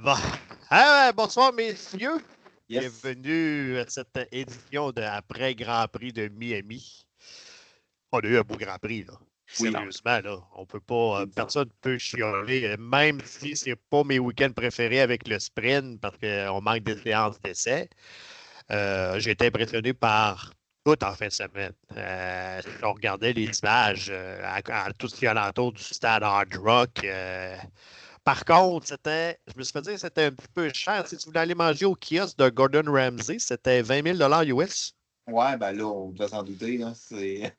Bon. Bonsoir, messieurs. Yes. Bienvenue à cette édition de après Grand Prix de Miami. On a eu un beau Grand Prix, là. Sérieusement, là. On peut pas. Personne ne peut chialer, même si c'est pas mes week-ends préférés avec le sprint, parce qu'on manque de séances d'essai. J'ai été impressionné par tout en fin de semaine. Si on regardait les images à tout ce qui est alentour du stade Hard Rock. Par contre, je me suis fait dire que c'était un petit peu cher. Si tu voulais aller manger au kiosque de Gordon Ramsay, c'était 20 000 US. Ouais, ben là, on doit s'en douter, hein, c'est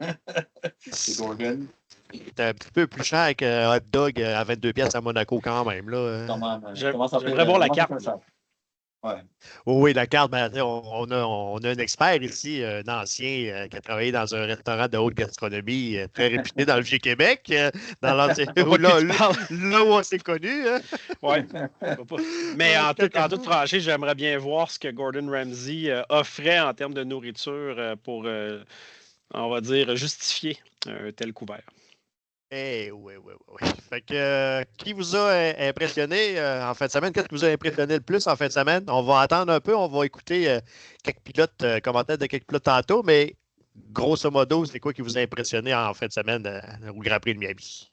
c'est Gordon. C'était un petit peu plus cher qu'un hot dog à 22 pièces à Monaco quand même. Là. Comment ça J'aimerais voir la carte. Ouais. Oui, la carte, ben, on a un expert ici, un ancien qui a travaillé dans un restaurant de haute gastronomie très réputé dans le Vieux-Québec, dans l'ancien là où on s'est connus. Hein? Oui. Mais en toute franchise, j'aimerais bien voir ce que Gordon Ramsay offrait en termes de nourriture pour, on va dire, justifier un tel couvert. Oui. Fait que, qui vous a impressionné en fin de semaine? Qu'est-ce qui vous a impressionné le plus en fin de semaine? On va attendre un peu, on va écouter quelques pilotes, commentaires de quelques pilotes tantôt, mais grosso modo, c'est quoi qui vous a impressionné en fin de semaine au Grand Prix de Miami?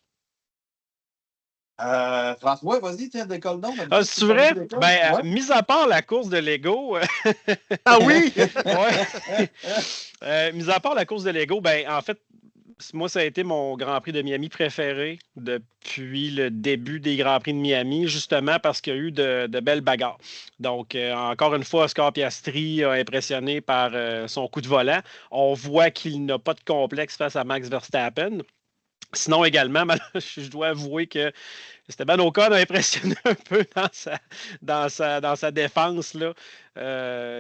François, vas-y, tiens, décolle donc. C'est vrai? Ben, mis à part la course de Lego. Ah oui? Mis à part la course de Lego, ben, en fait, moi, ça a été mon Grand Prix de Miami préféré depuis le début des Grands Prix de Miami, justement parce qu'il y a eu de belles bagarres. Donc, encore une fois, Oscar Piastri a impressionné par son coup de volant. On voit qu'il n'a pas de complexe face à Max Verstappen. Sinon, également, je dois avouer que Esteban Ocon a impressionné un peu dans sa défense. Là.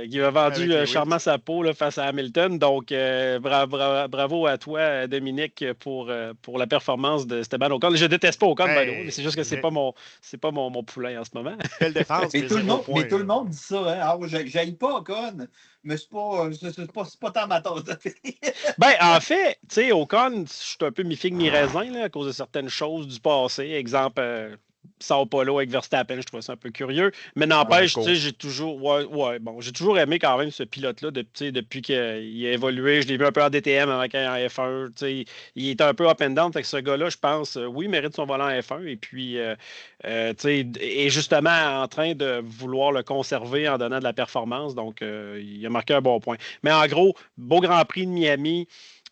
Il a vendu charmant sa peau là, face à Hamilton. Donc, bravo à toi, Dominique, pour la performance de Esteban Ocon. Je déteste pas Ocon, mais c'est juste que c'est pas mon poulain en ce moment. Quelle défense, mais tout le monde dit ça. Hein? Ah, j'aille pas Ocon, mais c'est pas tant ma tasse de thé. Ben, en fait, tu sais, Ocon, je suis un peu mi-figue, mi-raisin là, à cause de certaines choses du passé. Exemple, Sao Paulo avec Verstappen, je trouvais ça un peu curieux. Mais n'empêche, tu sais, j'ai toujours aimé quand même ce pilote-là depuis qu'il a évolué. Je l'ai vu un peu en DTM avant qu'il en F1. Tu sais, il était un peu up and down. Fait que ce gars-là, je pense, oui, mérite son volant en F1. Et puis, tu sais, est justement en train de vouloir le conserver en donnant de la performance. Donc, il a marqué un bon point. Mais en gros, beau Grand Prix de Miami.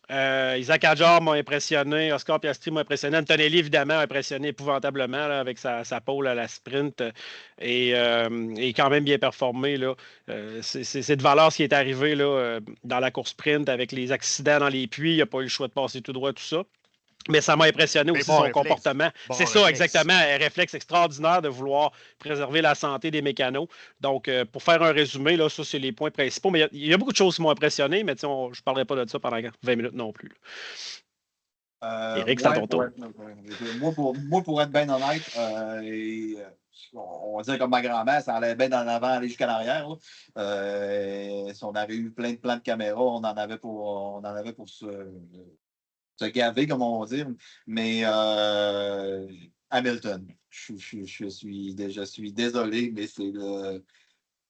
Isaac Hadjar m'a impressionné, Oscar Piastri m'a impressionné, Antonelli évidemment m'a impressionné épouvantablement là, avec sa pole à la sprint et quand même bien performé. Là. C'est de valeur ce qui est arrivé là, dans la course sprint avec les accidents dans les puits, il n'a pas eu le choix de passer tout droit, tout ça. Mais ça m'a impressionné aussi son comportement. C'est ça, exactement. Un réflexe extraordinaire de vouloir préserver la santé des mécanos. Donc, pour faire un résumé, là, ça, c'est les points principaux. Mais il y a beaucoup de choses qui m'ont impressionné, mais je ne parlerai pas de ça pendant 20 minutes non plus. Éric, c'est à ton tour. Moi, pour être bien honnête, on va dire comme ma grand-mère, ça allait bien en avant, aller jusqu'à l'arrière. Si on avait eu plein de plans de caméras, on en avait pour se gaver, comme on va dire. Mais Hamilton, je suis désolé, mais c'est le.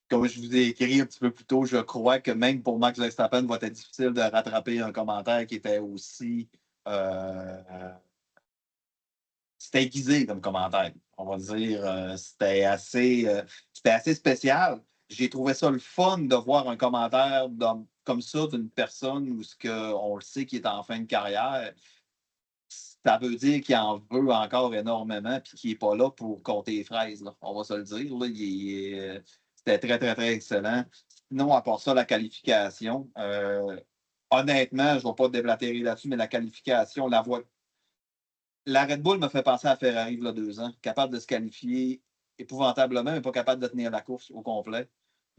Comme je vous ai écrit un petit peu plus tôt, je crois que même pour Max Verstappen, va être difficile de rattraper un commentaire qui était aussi. C'était aiguisé comme commentaire. On va dire, c'était assez spécial. J'ai trouvé ça le fun de voir un commentaire comme ça d'une personne où on le sait qu'il est en fin de carrière. Ça veut dire qu'il en veut encore énormément et qu'il n'est pas là pour compter les fraises. Là. On va se le dire. Là, c'était très, très, très excellent. Sinon, à part ça, la qualification. Honnêtement, je ne vais pas déblatérer là-dessus, mais la qualification, la Red Bull me fait penser à Ferrari il y a 2 ans, capable de se qualifier épouvantablement, mais pas capable de tenir la course au complet.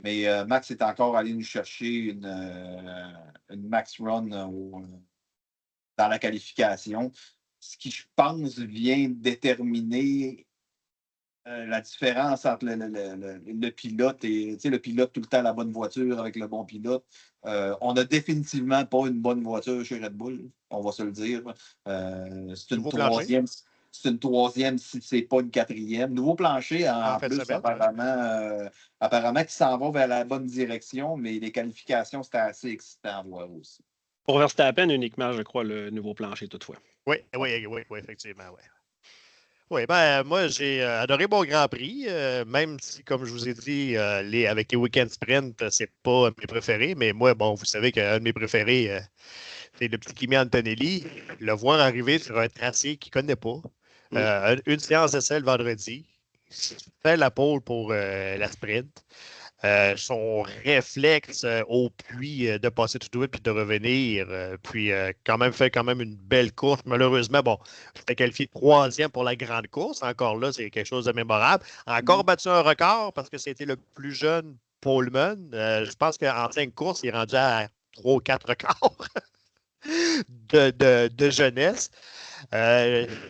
Mais Max est encore allé nous chercher une Max Run dans la qualification, ce qui, je pense, vient déterminer la différence entre le pilote et le pilote tout le temps à la bonne voiture avec le bon pilote. On n'a définitivement pas une bonne voiture chez Red Bull, on va se le dire. C'est une troisième. c'est une troisième si c'est pas une quatrième. Nouveau plancher, en plus, apparemment qu'il s'en va vers la bonne direction, mais les qualifications, c'était assez excitant à voir aussi. Pour Verstappen uniquement, je crois, le nouveau plancher toutefois. Oui, effectivement, oui. Oui, ben moi, j'ai adoré mon Grand Prix, même si, comme je vous ai dit, avec les week-end sprint, c'est pas mes préférés, mais moi, bon, vous savez qu'un de mes préférés, c'est le petit Kimi Antonelli. Le voir arriver sur un tracé qu'il ne connaît pas. Une séance d'essai le vendredi. Il fait la pole pour la sprint. Son réflexe au puits de passer tout de suite puis de revenir, puis quand même une belle course. Malheureusement, bon, c'était qualifié troisième pour la grande course. Encore là, c'est quelque chose de mémorable. Encore battu un record parce que c'était le plus jeune poleman. Je pense qu'en 5 courses, il est rendu à 3 ou 4 records de jeunesse.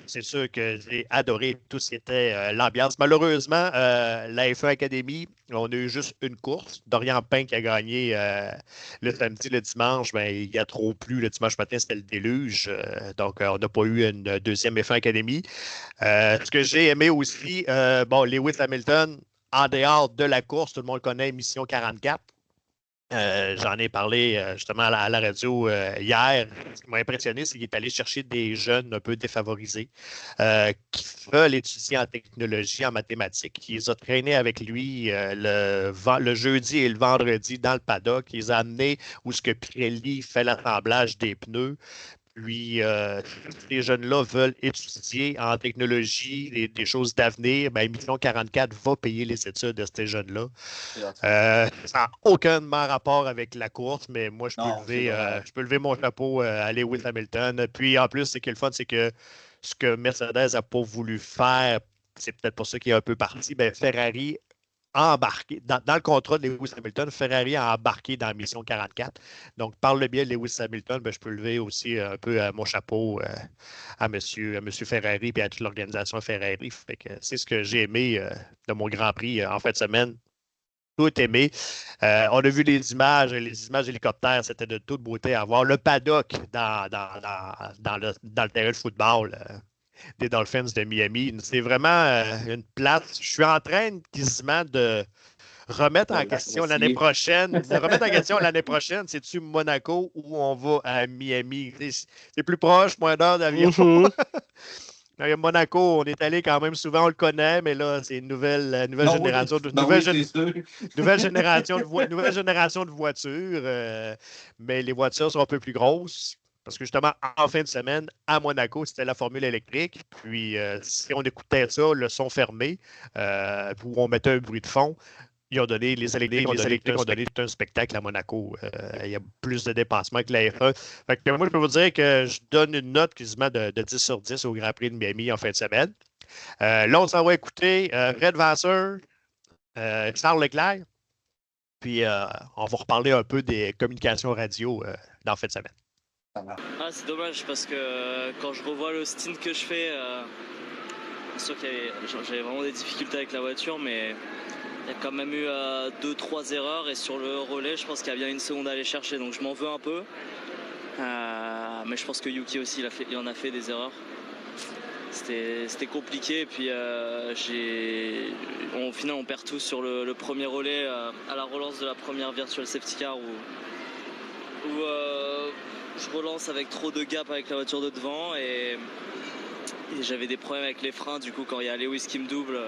C'est sûr que j'ai adoré tout ce qui était l'ambiance. Malheureusement, la F1 Academy, on a eu juste une course. Dorian Pin qui a gagné le samedi, le dimanche, ben, il y a trop plu. Le dimanche matin, c'était le déluge. Donc, on n'a pas eu une deuxième F1 Academy. Ce que j'ai aimé aussi, Lewis Hamilton, en dehors de la course, tout le monde connaît Mission 44. J'en ai parlé justement à la radio hier. Ce qui m'a impressionné, c'est qu'il est allé chercher des jeunes un peu défavorisés qui veulent étudier en technologie, en mathématiques. Il les a traînés avec lui le jeudi et le vendredi dans le paddock. Il les a amenés où ce que Pirelli fait l'assemblage des pneus. Puis, ces jeunes-là veulent étudier en technologie des choses d'avenir. Ben, Mission 44 va payer les études de ces jeunes-là. Ça n'a aucunement rapport avec la course, mais moi, je peux lever mon chapeau à Lewis Hamilton. Puis, en plus, ce qui est le fun, c'est que ce que Mercedes n'a pas voulu faire, c'est peut-être pour ça qu'il est un peu parti, ben, Ferrari a embarqué, dans le contrat de Lewis Hamilton, Ferrari a embarqué dans la Mission 44. Donc, par le biais de Lewis Hamilton, ben, je peux lever aussi un peu mon chapeau à M. Ferrari et à toute l'organisation Ferrari. Fait que c'est ce que j'ai aimé de mon Grand Prix en fin de semaine. Tout aimé. On a vu les images hélicoptères, c'était de toute beauté à voir. Le paddock dans le terrain de football des Dolphins de Miami. C'est vraiment une place. Je suis en train quasiment de remettre en question l'année prochaine. C'est-tu Monaco ou on va à Miami? C'est plus proche, moins d'heures d'avion. Monaco, on est allé quand même souvent, on le connaît, mais là, c'est une nouvelle génération de voitures. Mais les voitures sont un peu plus grosses. Parce que justement, en fin de semaine, à Monaco, c'était la formule électrique. Puis, si on écoutait ça, le son fermé, où on mettait un bruit de fond, les électriques ont donné tout un spectacle à Monaco. Il y a plus de dépassements que la F1. Fait que moi, je peux vous dire que je donne une note quasiment de 10 sur 10 au Grand Prix de Miami en fin de semaine. Là, on s'en va écouter Red Vasseur, Charles Leclerc. Puis, on va reparler un peu des communications radio dans la fin de semaine. C'est dommage parce que quand je revois le stint que je fais, c'est sûr que j'avais vraiment des difficultés avec la voiture, mais il y a quand même eu 2-3 erreurs et sur le relais, je pense qu'il y a bien une seconde à aller chercher, donc je m'en veux un peu. Mais je pense que Yuki aussi, il en a fait des erreurs. C'était compliqué et puis au final on perd tous sur le premier relais à la relance de la première virtual safety car où je relance avec trop de gap avec la voiture de devant et j'avais des problèmes avec les freins. Du coup, quand il y a Lewis qui me double,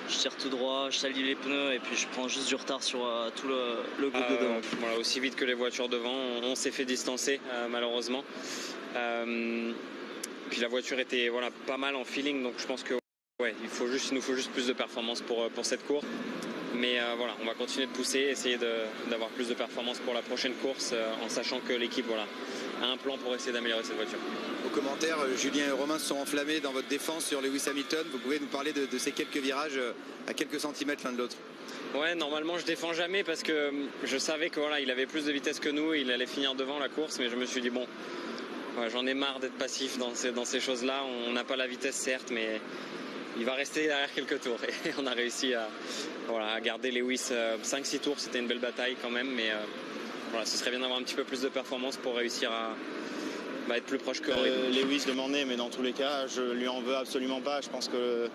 je tire tout droit, je salis les pneus et puis je prends juste du retard sur tout le groupe de devant. Voilà, aussi vite que les voitures devant, on s'est fait distancer malheureusement. Puis la voiture était pas mal en feeling, donc je pense que il nous faut juste plus de performance pour cette course. Mais on va continuer de pousser, essayer d'avoir plus de performance pour la prochaine course en sachant que l'équipe a un plan pour essayer d'améliorer cette voiture. Au commentaire, Julien et Romain se sont enflammés dans votre défense sur Lewis Hamilton. Vous pouvez nous parler de ces quelques virages à quelques centimètres l'un de l'autre? Ouais, normalement je défends jamais parce que je savais que il avait plus de vitesse que nous, il allait finir devant la course, mais je me suis dit j'en ai marre d'être passif dans ces choses-là. On n'a pas la vitesse certes, mais il va rester derrière quelques tours et on a réussi à garder Lewis 5-6 tours. C'était une belle bataille quand même, mais ce serait bien d'avoir un petit peu plus de performance pour réussir être plus proche que Lewis demandait, mais dans tous les cas, je lui en veux absolument pas. Je pense que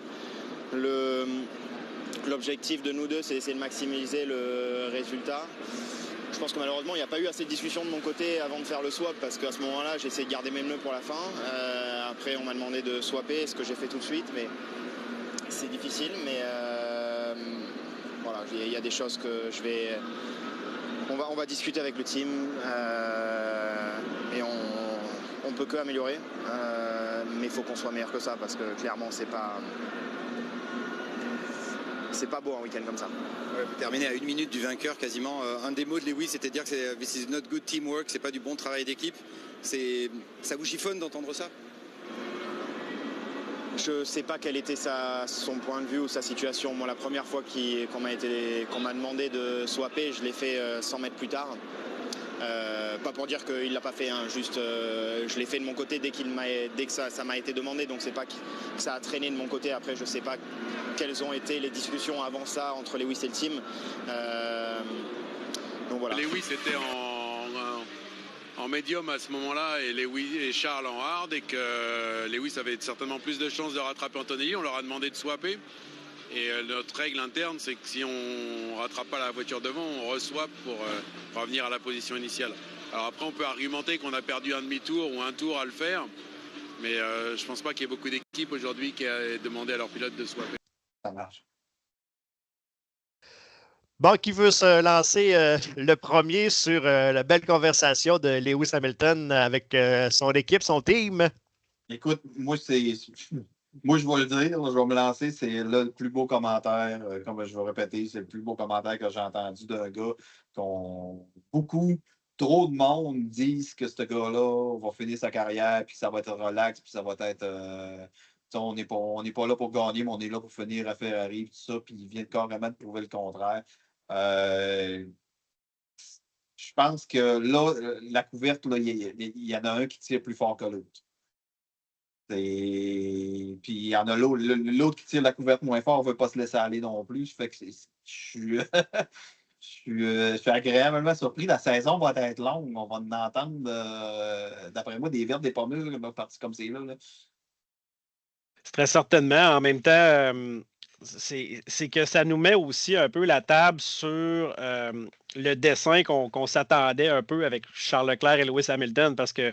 l'objectif de nous deux, c'est d'essayer de maximiser le résultat. Je pense que malheureusement, il n'y a pas eu assez de discussion de mon côté avant de faire le swap, parce qu'à ce moment-là, j'ai essayé de garder mes pneus pour la fin. Après, on m'a demandé de swapper, ce que j'ai fait tout de suite, mais c'est difficile. Mais voilà, il y a des choses que je vais... On va discuter avec le team et on peut que améliorer. Mais il faut qu'on soit meilleur que ça, parce que clairement, c'est pas beau un week-end comme ça. Ouais, vous terminez à 1 minute du vainqueur quasiment. Un des mots de Lewis, c'était de dire que this is not good teamwork, c'est pas du bon travail d'équipe. Ça vous chiffonne d'entendre ça? Je sais pas quel était son point de vue ou sa situation. Moi, la première fois qu'on m'a demandé de swapper, je l'ai fait 100 mètres plus tard. Pas pour dire qu'il l'a pas fait, hein, juste je l'ai fait de mon côté dès que ça m'a été demandé, donc c'est pas que ça a traîné de mon côté. Après, je sais pas quelles ont été les discussions avant ça entre Lewis et le team. Donc voilà. Lewis était en médium à ce moment-là et Charles en hard, et que Lewis avait certainement plus de chances de rattraper Antonelli. On leur a demandé de swapper. Et notre règle interne, c'est que si on ne rattrape pas la voiture devant, on re-swap pour revenir à la position initiale. Alors après, on peut argumenter qu'on a perdu un demi-tour ou un tour à le faire, mais je ne pense pas qu'il y ait beaucoup d'équipes aujourd'hui qui aient demandé à leurs pilotes de swapper. Ça marche. Bon, qui veut se lancer le premier sur la belle conversation de Lewis Hamilton avec son équipe, son team? Écoute, moi, je vais le dire, je vais me lancer, c'est le plus beau commentaire, comme je vais répéter, c'est le plus beau commentaire que j'ai entendu d'un gars trop de monde disent que ce gars-là va finir sa carrière, puis ça va être relax, puis ça va être... on n'est pas là pour gagner, mais on est là pour finir à Ferrari, tout ça, puis il vient carrément de prouver le contraire. Je pense que là, la couverte, il y en a un qui tire plus fort que l'autre. Puis il y en a l'autre qui tire la couverte moins fort, ne veut pas se laisser aller non plus. Fait que je suis agréablement surpris. La saison va être longue. On va en entendre, d'après moi, des vertes, des pommes, parties comme c'est là. Très certainement. En même temps, c'est que ça nous met aussi un peu la table sur le dessin qu'on s'attendait un peu avec Charles Leclerc et Lewis Hamilton, parce que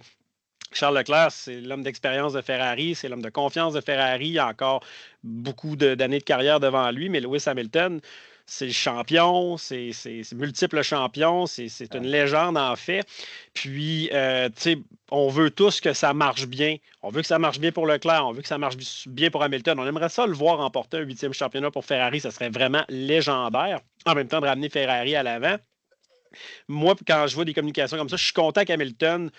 Charles Leclerc, c'est l'homme d'expérience de Ferrari, c'est l'homme de confiance de Ferrari. Il a encore beaucoup d'années de carrière devant lui, mais Lewis Hamilton, c'est le champion, c'est multiple champion, c'est une légende en fait. Puis, tu sais, on veut tous que ça marche bien. On veut que ça marche bien pour Leclerc, on veut que ça marche bien pour Hamilton. On aimerait ça le voir remporter un 8e championnat pour Ferrari, ça serait vraiment légendaire. En même temps, de ramener Ferrari à l'avant. Moi, quand je vois des communications comme ça, je suis content qu'Hamilton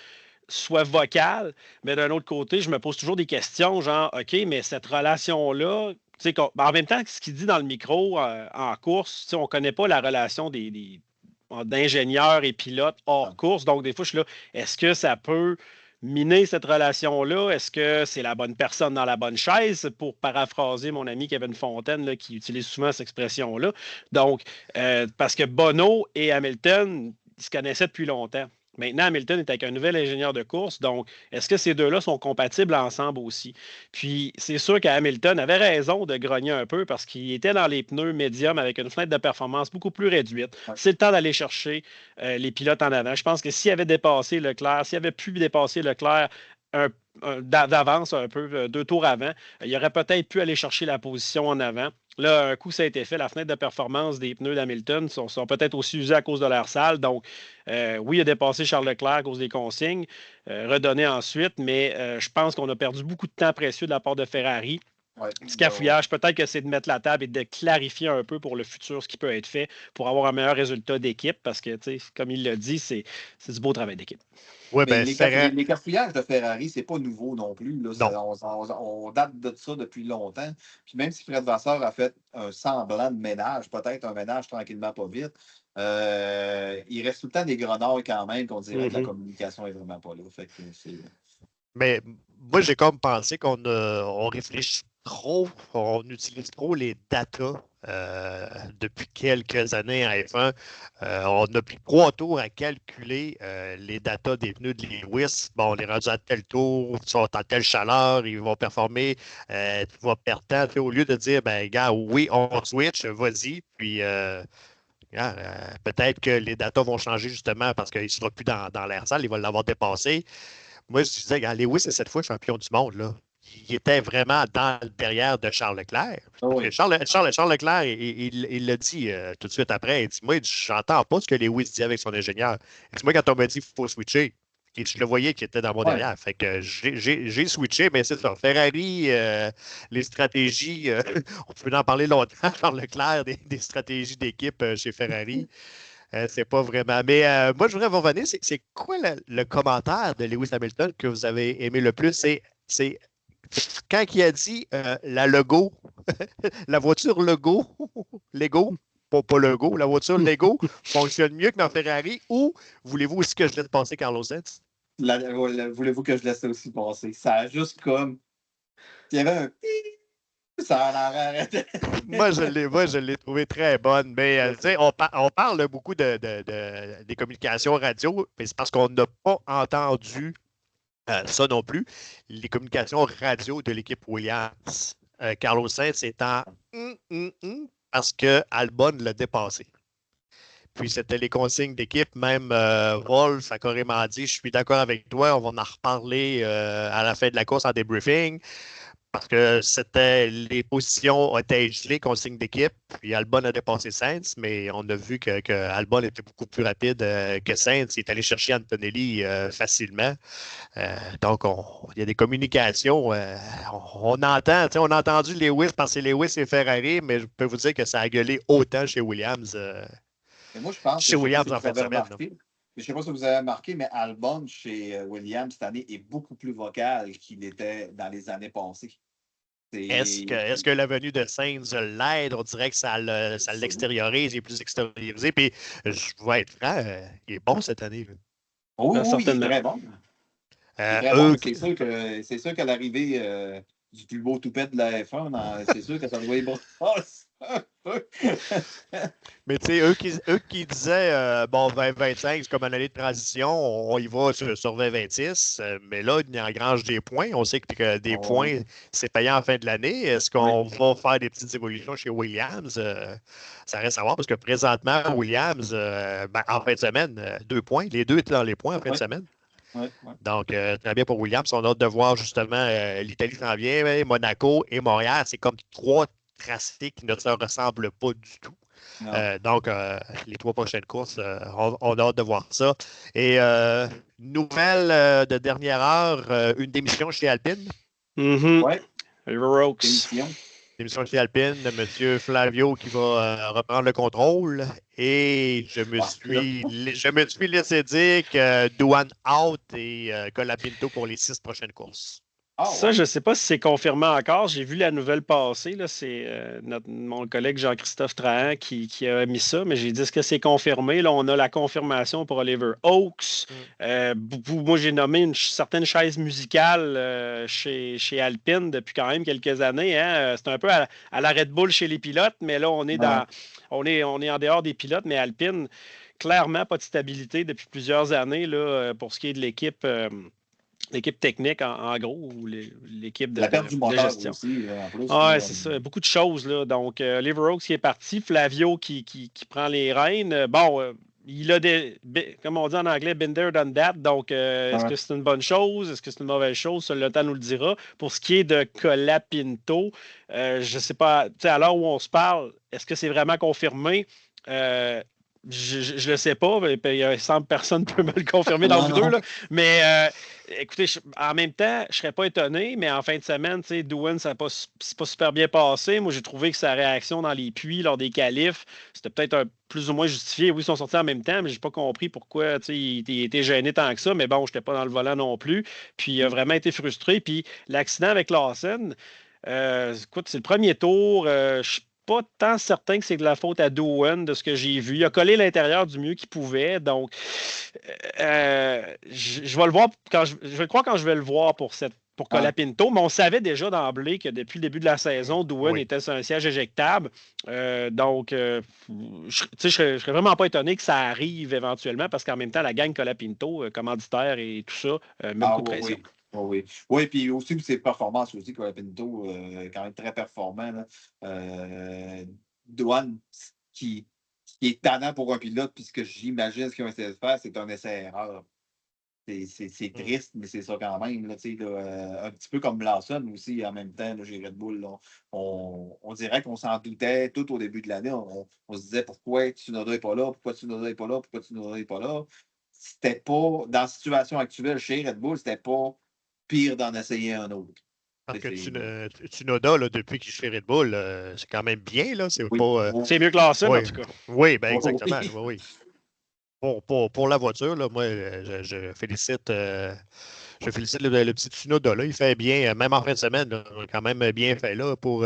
soit vocal, mais d'un autre côté, je me pose toujours des questions, genre, OK, mais cette relation-là, tu sais, en même temps, ce qu'il dit dans le micro en course, on ne connaît pas la relation d'ingénieurs et pilotes hors course, donc des fois, je suis là, est-ce que ça peut miner cette relation-là? Est-ce que c'est la bonne personne dans la bonne chaise, pour paraphraser mon ami Kevin Fontaine, là, qui utilise souvent cette expression-là? Donc, parce que Bono et Hamilton, ils se connaissaient depuis longtemps. Maintenant, Hamilton est avec un nouvel ingénieur de course. Donc, est-ce que ces deux-là sont compatibles ensemble aussi? Puis, c'est sûr qu'Hamilton avait raison de grogner un peu parce qu'il était dans les pneus médiums avec une fenêtre de performance beaucoup plus réduite. C'est le temps d'aller chercher les pilotes en avant. Je pense que s'il avait dépassé Leclerc, s'il avait pu dépasser Leclerc d'avance un peu, 2 tours avant, il aurait peut-être pu aller chercher la position en avant. Là, un coup, ça a été fait. La fenêtre de performance des pneus d'Hamilton sont peut-être aussi usés à cause de l'air sale. Donc, oui, il a dépassé Charles Leclerc à cause des consignes, redonné ensuite, mais je pense qu'on a perdu beaucoup de temps précieux de la part de Ferrari. Petit cafouillage, peut-être que c'est de mettre la table et de clarifier un peu pour le futur ce qui peut être fait pour avoir un meilleur résultat d'équipe, parce que, comme il l'a dit, c'est du beau travail d'équipe. Ouais, les cafouillages de Ferrari, c'est pas nouveau non plus. Là. On date de ça depuis longtemps. Puis même si Fred Vasseur a fait un semblant de ménage, peut-être un ménage tranquillement pas vite, il reste tout le temps des grenades quand même qu'on dirait que la communication n'est vraiment pas là. Fait que mais moi, j'ai comme pensé qu'on réfléchit trop, on utilise trop les datas depuis quelques années en F1. On a pris 3 tours à calculer les datas des pneus de Lewis. Bon, on est rendu à tel tour, ils sont en telle chaleur, ils vont performer, tu vas perdre temps. Au lieu de dire, ben, gars, oui, on switch, vas-y, puis peut-être que les datas vont changer justement parce qu'il ne sera plus dans l'air sale, il va l'avoir dépassé. Moi, je disais, Lewis est 7 fois champion du monde, là. Il était vraiment derrière de Charles Leclerc. Oh oui. Charles Leclerc, il l'a dit tout de suite après. Il dit, moi, j'entends pas ce que Lewis dit avec son ingénieur. Il dit, moi, quand on m'a dit qu'il faut switcher, et je le voyais qui était dans mon derrière. Fait que j'ai switché, mais c'est ça. Ferrari, les stratégies, on peut en parler longtemps, Charles Leclerc, des stratégies d'équipe chez Ferrari. C'est pas vraiment. Mais moi, je voudrais vous revenir. C'est quoi le commentaire de Lewis Hamilton que vous avez aimé le plus? C'est quand il a dit la Lego, la voiture Lego, pas Lego, la voiture Lego fonctionne mieux que dans Ferrari, ou voulez-vous aussi que je laisse passer Carlos Sainz? Voulez-vous que je laisse aussi passer? Ça a juste comme. Il y avait un. Ça a arrêté. Moi, je l'ai trouvé très bonne. Mais on parle beaucoup des communications radio, mais c'est parce qu'on n'a pas entendu ça non plus. Les communications radio de l'équipe Williams. Carlos Sainz est en parce que Albon l'a dépassé. Puis c'était les consignes d'équipe. Même Wolf a carrément dit, je suis d'accord avec toi, on va en reparler à la fin de la course en débriefing. Parce que les positions étaient gelées, consigne d'équipe, puis Albon a dépassé Sainz, mais on a vu que Albon était beaucoup plus rapide que Sainz. Il est allé chercher Antonelli facilement. Donc, il y a des communications. On entend, on a entendu Lewis parce que Lewis et Ferrari, mais je peux vous dire que ça a gueulé autant chez Williams. Moi, je pense chez Williams en fin de semaine. Je ne sais pas si vous avez remarqué, mais Albon chez Williams cette année est beaucoup plus vocal qu'il était dans les années passées. Est-ce que la venue de Sainz l'aide? On dirait que ça l'extériorise, il est plus extériorisé. Puis, je vais être franc, il est bon cette année. Oui, il est très bon. C'est sûr qu'à l'arrivée du plus beau toupet de la F1, c'est sûr que ça doit être bon. Mais tu sais, eux qui disaient, bon, 2025, c'est comme une année de transition, on y va sur 2026, mais là, il engrange des points. On sait que des points, c'est payant en fin de l'année. Est-ce qu'on va faire des petites évolutions chez Williams? Ça reste à voir parce que présentement, Williams, en fin de semaine, 2 points. Les deux étaient dans les points en fin de semaine. Donc, très bien pour Williams. On a hâte de voir justement l'Italie s'en vient, Monaco et Montréal. C'est comme 3 tracés qui ne se ressemblent pas du tout. Donc, les 3 prochaines courses, on a hâte de voir ça. Et nouvelle de dernière heure, une démission chez Alpine. Rooks. Démission chez Alpine, M. Flavio qui va reprendre le contrôle. Et je me suis laissé dire que Douane out et Colapinto pour les 6 prochaines courses. Ça, je ne sais pas si c'est confirmé encore. J'ai vu la nouvelle passer. Là. C'est mon collègue Jean-Christophe Trahan qui a mis ça, mais j'ai dit est-ce que c'est confirmé? Là, on a la confirmation pour Oliver Oaks. Moi, j'ai nommé une certaine chaise musicale chez Alpine depuis quand même quelques années. Hein. C'est un peu à la Red Bull chez les pilotes, mais là, on est en dehors des pilotes, mais Alpine, clairement, pas de stabilité depuis plusieurs années là, pour ce qui est de l'équipe. L'équipe technique, en gros, ou l'équipe de, la perte du moteur gestion. Aussi, en plus. Oui, c'est ça. Beaucoup de choses. Là. Donc, Oliver Oaks qui est parti, Flavio qui prend les rênes. Il a comme on dit en anglais, been there, done that. Donc, est-ce que c'est une bonne chose? Est-ce que c'est une mauvaise chose? Seul le temps nous le dira. Pour ce qui est de Colapinto, je ne sais pas, à l'heure où on se parle, est-ce que c'est vraiment confirmé? Je ne le sais pas, mais il semble que personne ne peut me le confirmer dans vous deux. Là. Mais écoutez, en même temps, je ne serais pas étonné, mais en fin de semaine, Douane, ça n'a pas super bien passé. Moi, j'ai trouvé que sa réaction dans les puits lors des qualifs, c'était peut-être plus ou moins justifié. Oui, ils sont sortis en même temps, mais je n'ai pas compris pourquoi il était gêné tant que ça. Mais bon, je n'étais pas dans le volant non plus. Puis il a vraiment été frustré. Puis l'accident avec Lawson, écoute, c'est le premier tour. Je pas tant certain que c'est de la faute à Douane de ce que j'ai vu. Il a collé l'intérieur du mieux qu'il pouvait. Donc, je vais le voir je vais le croire quand je vais le voir pour pour Colapinto, mais on savait déjà d'emblée que depuis le début de la saison, Doohan était sur un siège éjectable. Donc, je serais vraiment pas étonné que ça arrive éventuellement parce qu'en même temps, la gang Colapinto, commanditaire et tout ça, met beaucoup de pression. Oui, puis aussi ses performances aussi, Colapinto, quand même très performant. Doohan, qui est tannant pour un pilote, puis ce que j'imagine ce qu'ils ont essayé de faire, c'est un essai-erreur. C'est triste, mais c'est ça quand même. Là, un petit peu comme Lawson aussi, en même temps, là, chez Red Bull. Là, on dirait qu'on s'en doutait tout au début de l'année. On se disait pourquoi Tsunoda n'est pas là, pourquoi Tsunoda n'est pas là, pourquoi Tsunoda n'est pas là. C'était pas, dans la situation actuelle chez Red Bull, c'était pas pire d'en essayer un autre. Parce que Tsunoda, là, depuis qu'il est chez Red Bull, c'est quand même bien. Là, c'est c'est mieux que Lawson, en tout cas. Oui, ben exactement. Oui. Pour la voiture, là, moi, je félicite le petit Tsunoda. Là, il fait bien, même en fin de semaine, là, quand même bien fait là pour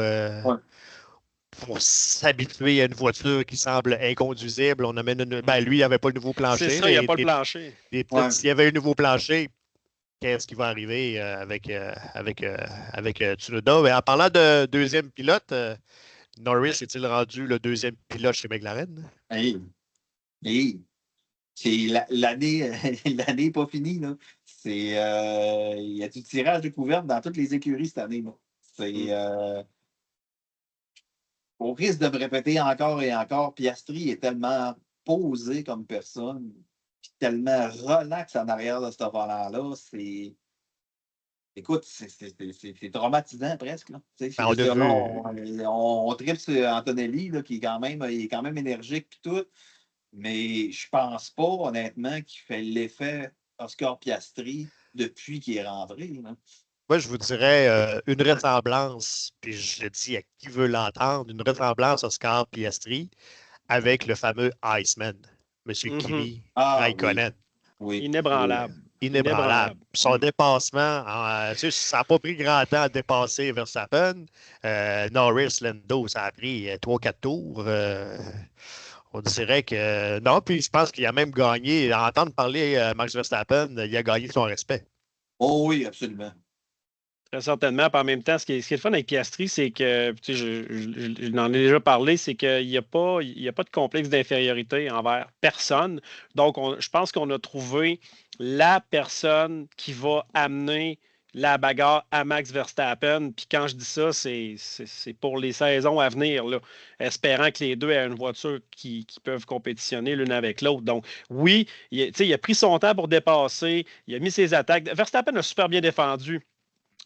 s'habituer à une voiture qui semble inconduisible. On amène lui, il n'avait pas le nouveau plancher. C'est ça, il n'y a pas le plancher. S'il y avait un nouveau plancher, qu'est-ce qui va arriver avec Tsunoda? Mais en parlant de deuxième pilote, Norris est-il rendu le deuxième pilote chez McLaren? C'est l'année n'est pas finie. Là. Il y a du tirage de couvercle dans toutes les écuries cette année. Là. Au risque de me répéter encore et encore, Piastri est tellement posé comme personne, tellement relax en arrière de ce volant-là. Écoute, c'est traumatisant presque. Là. On tripe sur Antonelli, là, qui est quand même énergique et tout. Mais je pense pas, honnêtement, qu'il fait l'effet Oscar Piastri depuis qu'il est rentré. Là. Moi, je vous dirais une ressemblance, puis je le dis à qui veut l'entendre, une ressemblance Oscar Piastri avec le fameux Iceman, M. Kimi Raikkonen. Oui. Inébranlable. Son dépassement, ça n'a pas pris grand temps à dépasser Verstappen. Norris, Lando, ça a pris 3-4 tours. On dirait que non, puis je pense qu'il a même gagné. À entendre parler Max Verstappen, il a gagné son respect. Oh oui, absolument. Très certainement. Puis en même temps, ce qui est le fun avec Piastri, c'est que, je n'en ai déjà parlé, c'est qu'il n'y a pas de complexe d'infériorité envers personne. Donc, je pense qu'on a trouvé la personne qui va amener la bagarre à Max Verstappen. Puis quand je dis ça, c'est pour les saisons à venir, là, espérant que les deux aient une voiture qui peuvent compétitionner l'une avec l'autre. Donc, oui, il a pris son temps pour dépasser, il a mis ses attaques. Verstappen a super bien défendu.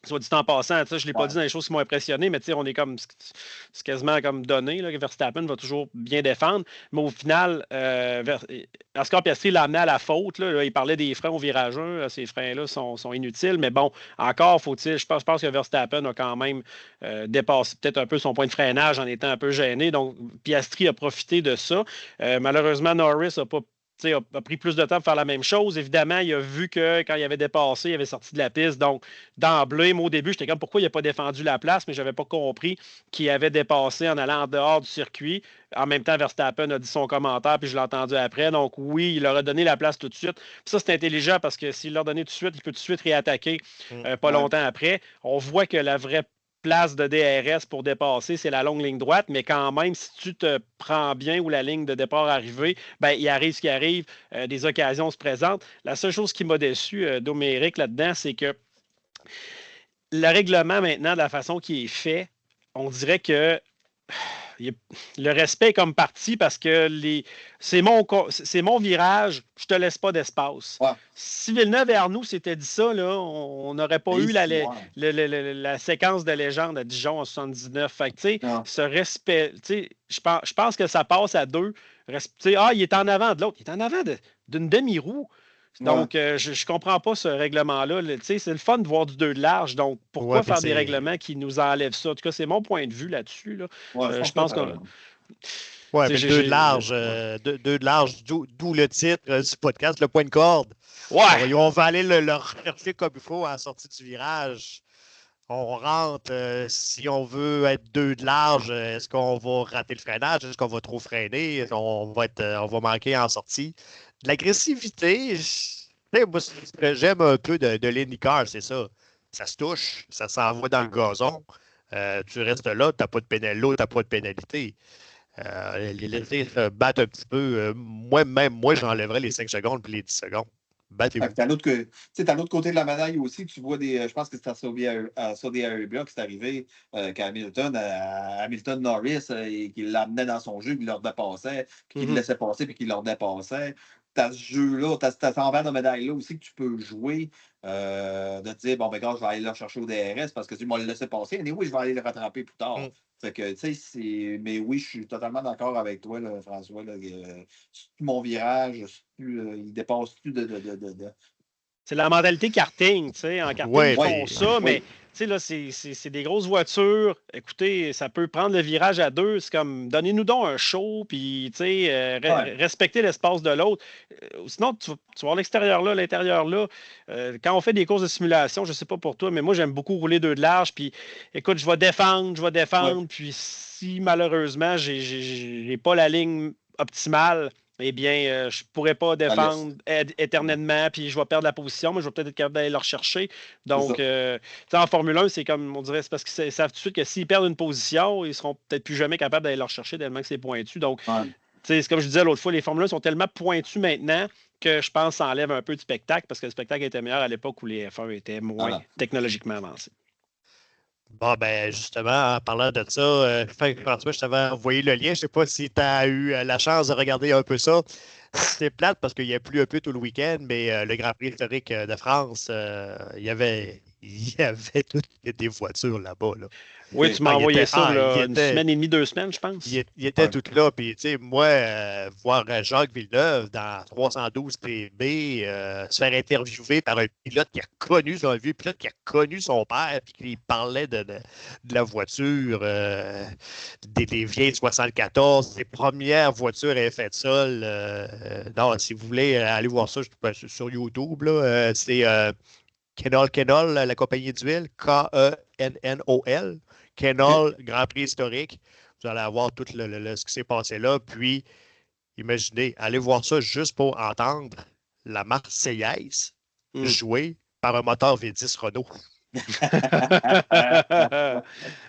Soit dit en passant, je ne l'ai pas dit dans les choses qui m'ont impressionné, mais on est comme, c'est quasiment comme donné, là, que Verstappen va toujours bien défendre. Mais au final, Oscar Piastri l'a amené à la faute. Là, il parlait des freins au virage 1. Ces freins-là sont inutiles. Mais bon, encore faut-il, je pense que Verstappen a quand même dépassé peut-être un peu son point de freinage en étant un peu gêné. Donc, Piastri a profité de ça. Malheureusement, Norris n'a pas a pris plus de temps pour faire la même chose. Évidemment, il a vu que quand il avait dépassé, il avait sorti de la piste. Donc, d'emblée, moi, au début, j'étais comme pourquoi il n'a pas défendu la place, mais je n'avais pas compris qu'il avait dépassé en allant en dehors du circuit. En même temps, Verstappen a dit son commentaire, puis je l'ai entendu après. Donc, oui, il leur a donné la place tout de suite. Puis ça, c'est intelligent parce que s'il leur donnait tout de suite, il peut tout de suite réattaquer pas longtemps après. On voit que la vraie place de DRS pour dépasser, c'est la longue ligne droite, mais quand même, si tu te prends bien où la ligne de départ est arrivée, il arrive ce qui arrive, des occasions se présentent. La seule chose qui m'a déçu, Doméric, là-dedans, c'est que le règlement maintenant, de la façon qu'il est fait, on dirait que le respect est comme parti parce que c'est mon virage, je te laisse pas d'espace. Ouais. Si Villeneuve et Arnoux s'étaient dit ça, là, on n'aurait pas eu la séquence de légende à Dijon en 79. Fait que, ce respect, je pense que ça passe à deux. Il est en avant de l'autre. Il est en avant d'une demi-roue. Donc, je ne comprends pas ce règlement-là. C'est le fun de voir du 2 de large. Donc, pourquoi faire des règlements qui nous enlèvent ça? En tout cas, c'est mon point de vue là-dessus. Là. Je pense qu'on... Oui, mais 2 de large, deux de large, d'où le titre du podcast, le point de corde. Ouais. On va aller le rechercher comme il faut à la sortie du virage. On rentre, si on veut être 2 de large, est-ce qu'on va rater le freinage? Est-ce qu'on va trop freiner? On va manquer en sortie. De l'agressivité, moi, ce que j'aime un peu de l'IndyCar, c'est ça. ça se touche, ça s'envoie dans le gazon. Tu restes là, tu n'as pas de pénalité, tu n'as pas de pénalité. Les laisser se battre un petit peu. Moi, j'enlèverais les 5 secondes puis les 10 secondes. Battez-vous. À l'autre côté de la médaille aussi, tu vois je pense que c'est à Saudi Arabia que c'est arrivé Hamilton Norris, qu'il l'amenait dans son jeu, qu'il leur dépassait, puis qu'il le laissait passer, puis qu'il leur dépassait. Tu as ce jeu-là, tu as cet envers de médaille-là aussi que tu peux jouer, de te dire, bon, ben, je vais aller le chercher au DRS parce que tu m'as laissé passer. Et oui, je vais aller le rattraper plus tard. Fait que, tu sais, mais oui, je suis totalement d'accord avec toi, là, François. Là, mon virage, il dépasse plus de. C'est la mentalité karting, tu sais. En karting, ils font ça, mais tu sais, là, c'est des grosses voitures. Écoutez, ça peut prendre le virage à deux. C'est comme, donnez-nous donc un show, puis, tu sais, respectez l'espace de l'autre. Sinon, tu vas voir l'extérieur là, l'intérieur là. Quand on fait des courses de simulation, je ne sais pas pour toi, mais moi, j'aime beaucoup rouler deux de large. Puis, écoute, je vais défendre. Puis, si malheureusement, j'ai pas la ligne optimale, eh bien, je ne pourrais pas défendre éternellement, puis je vais perdre la position, mais je vais peut-être être capable d'aller le rechercher. Donc, en Formule 1, c'est comme, on dirait, c'est parce qu'ils savent tout de suite que s'ils perdent une position, ils ne seront peut-être plus jamais capables d'aller le rechercher tellement que c'est pointu. Donc, c'est comme je disais l'autre fois, les Formule 1 sont tellement pointus maintenant que je pense que ça enlève un peu de spectacle, parce que le spectacle était meilleur à l'époque où les F1 étaient moins technologiquement avancés. Bon, ben justement, en parlant de ça, François, je t'avais envoyé le lien. Je ne sais pas si tu as eu la chance de regarder un peu ça. C'est plate parce qu'il y a plu un peu tout le week-end, mais le Grand Prix historique de France, il y avait toutes des voitures là-bas. Là. Oui, tu m'as envoyé ça une semaine et demie, 2 semaines, je pense. Il était tout là. Puis, tu sais, moi, voir Jacques Villeneuve dans 312 TB se faire interviewer par un pilote qui a connu son vieux pilote qui a connu son père, puis qui parlait de la voiture, des vieilles 74, des premières voitures effet de sol. Non, si vous voulez aller voir ça, sur YouTube, là, c'est Kenol, la compagnie d'huile, K-E-N-N-O-L. Kenol, Grand Prix historique. Vous allez avoir tout ce qui s'est passé là. Puis, imaginez, allez voir ça juste pour entendre la Marseillaise jouée par un moteur V10 Renault.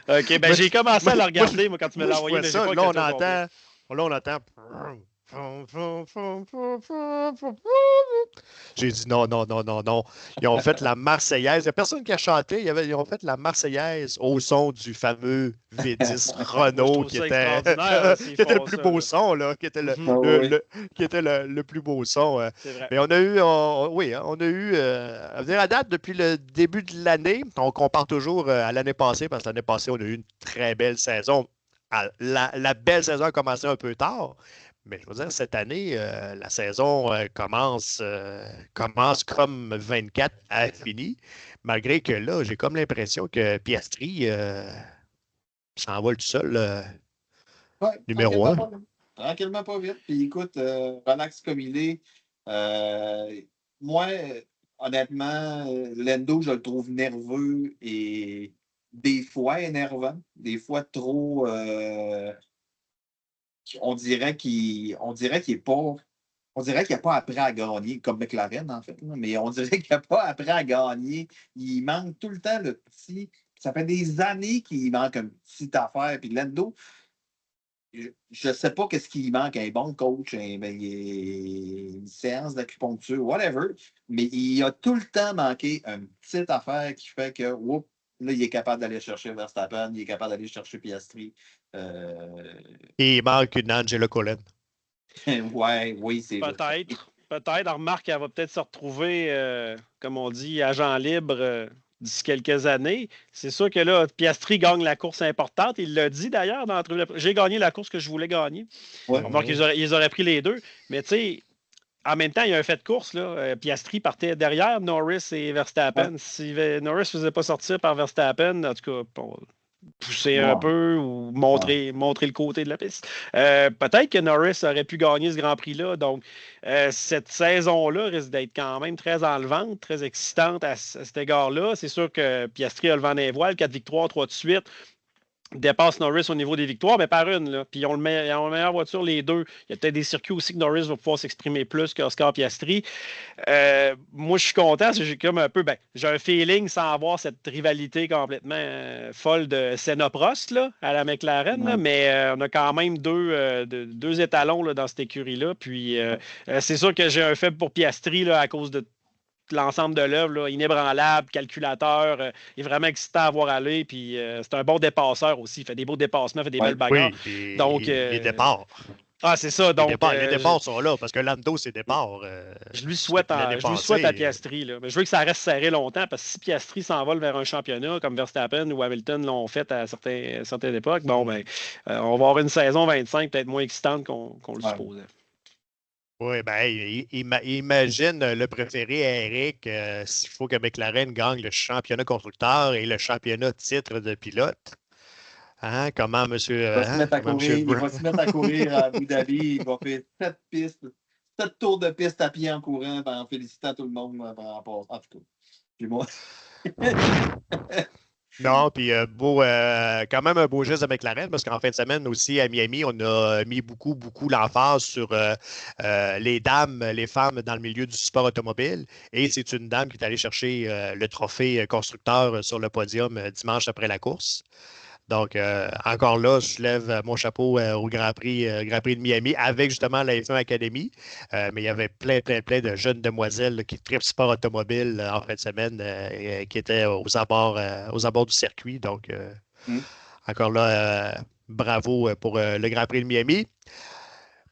OK, ben j'ai commencé à la regarder, moi, quand tu me l'as envoyé. Ça, là, on entend. J'ai dit non. Ils ont fait la Marseillaise. Il n'y a personne qui a chanté. Ils ont fait la Marseillaise au son du fameux V10 Renault qui était le plus beau son, là, qui était le plus beau son. Mais on a eu, à venir à date, depuis le début de l'année, on compare toujours à l'année passée, parce que l'année passée, on a eu une très belle saison. La belle saison a commencé un peu tard. Mais je veux dire, cette année, la saison commence comme 24 a fini, malgré que là, j'ai comme l'impression que Piastri s'envole tout seul numéro 1. Tranquillement pas vite. Puis écoute, relax comme il est. Moi, honnêtement, Lando, je le trouve nerveux et des fois énervant, des fois trop... on dirait qu'il n'est pas. On dirait qu'il n'a pas appris à gagner, comme McLaren, en fait. Mais on dirait qu'il n'a pas appris à gagner. Il manque tout le temps le petit. Ça fait des années qu'il manque une petite affaire. Puis Lando, je ne sais pas qu'est-ce qu'il manque, un bon coach, une séance d'acupuncture, whatever. Mais il a tout le temps manqué une petite affaire qui fait que, là, il est capable d'aller chercher Verstappen, il est capable d'aller chercher Piastri. Et il manque une Angela Cullen. Oui, c'est vrai. Peut-être. Remarque, elle va peut-être se retrouver, comme on dit, agent libre d'ici quelques années. C'est sûr que là, Piastri gagne la course importante. Il l'a dit d'ailleurs dans l'entrevue. J'ai gagné la course que je voulais gagner. Donc, ils auraient pris les deux. Mais tu sais, en même temps, il y a un fait de course. Là. Piastri partait derrière Norris et Verstappen. Si Norris ne faisait pas sortir par Verstappen, en tout cas, pousser un peu ou montrer le côté de la piste. Peut-être que Norris aurait pu gagner ce Grand Prix-là. Donc, cette saison-là risque d'être quand même très enlevante, très excitante à cet égard-là. C'est sûr que Piastri a le vent dans les voiles, 4 victoires, 3 de suite. dépasse Norris au niveau des victoires, mais par une. Là. Puis ils ont la meilleure voiture, les deux. Il y a peut-être des circuits aussi que Norris va pouvoir s'exprimer plus qu'Oscar Piastri. Moi, je suis content parce que j'ai comme un peu. J'ai un feeling sans avoir cette rivalité complètement folle de Senna-Prost là, à la McLaren, là, mais on a quand même deux étalons là, dans cette écurie-là. Puis c'est sûr que j'ai un faible pour Piastri là, à cause de l'ensemble de l'œuvre, inébranlable, calculateur, il est vraiment excitant à voir aller, puis c'est un bon dépasseur aussi, il fait des beaux dépassements, il fait des belles bagarres. Oui, donc, les départs. Ah, c'est ça. Donc, les départs sont là, parce que Lando, c'est départ. Je lui souhaite à Piastri. Là. Mais je veux que ça reste serré longtemps, parce que si Piastri s'envole vers un championnat, comme Verstappen ou Hamilton l'ont fait à certaines époques, on va avoir une saison 25 peut-être moins excitante qu'on le supposait. Oui, imagine le préféré à Eric s'il faut que McLaren gagne le championnat constructeur et le championnat titre de pilote. Hein? Comment, monsieur. Il va se mettre à courir à Abu Dhabi. Il va faire 7 tours de piste à pied en courant en félicitant tout le monde par rapport. En tout cas. Puis moi. Non, puis quand même un beau geste de McLaren, parce qu'en fin de semaine aussi à Miami, on a mis beaucoup l'emphase sur les dames, les femmes dans le milieu du sport automobile. Et c'est une dame qui est allée chercher le trophée constructeur sur le podium dimanche après la course. Donc, encore là, je lève mon chapeau au Grand Prix de Miami avec justement la F1 Academy. Mais il y avait plein de jeunes demoiselles là, qui trippent sport automobile en fin de semaine qui étaient aux abords du circuit. Donc, encore là, bravo pour le Grand Prix de Miami.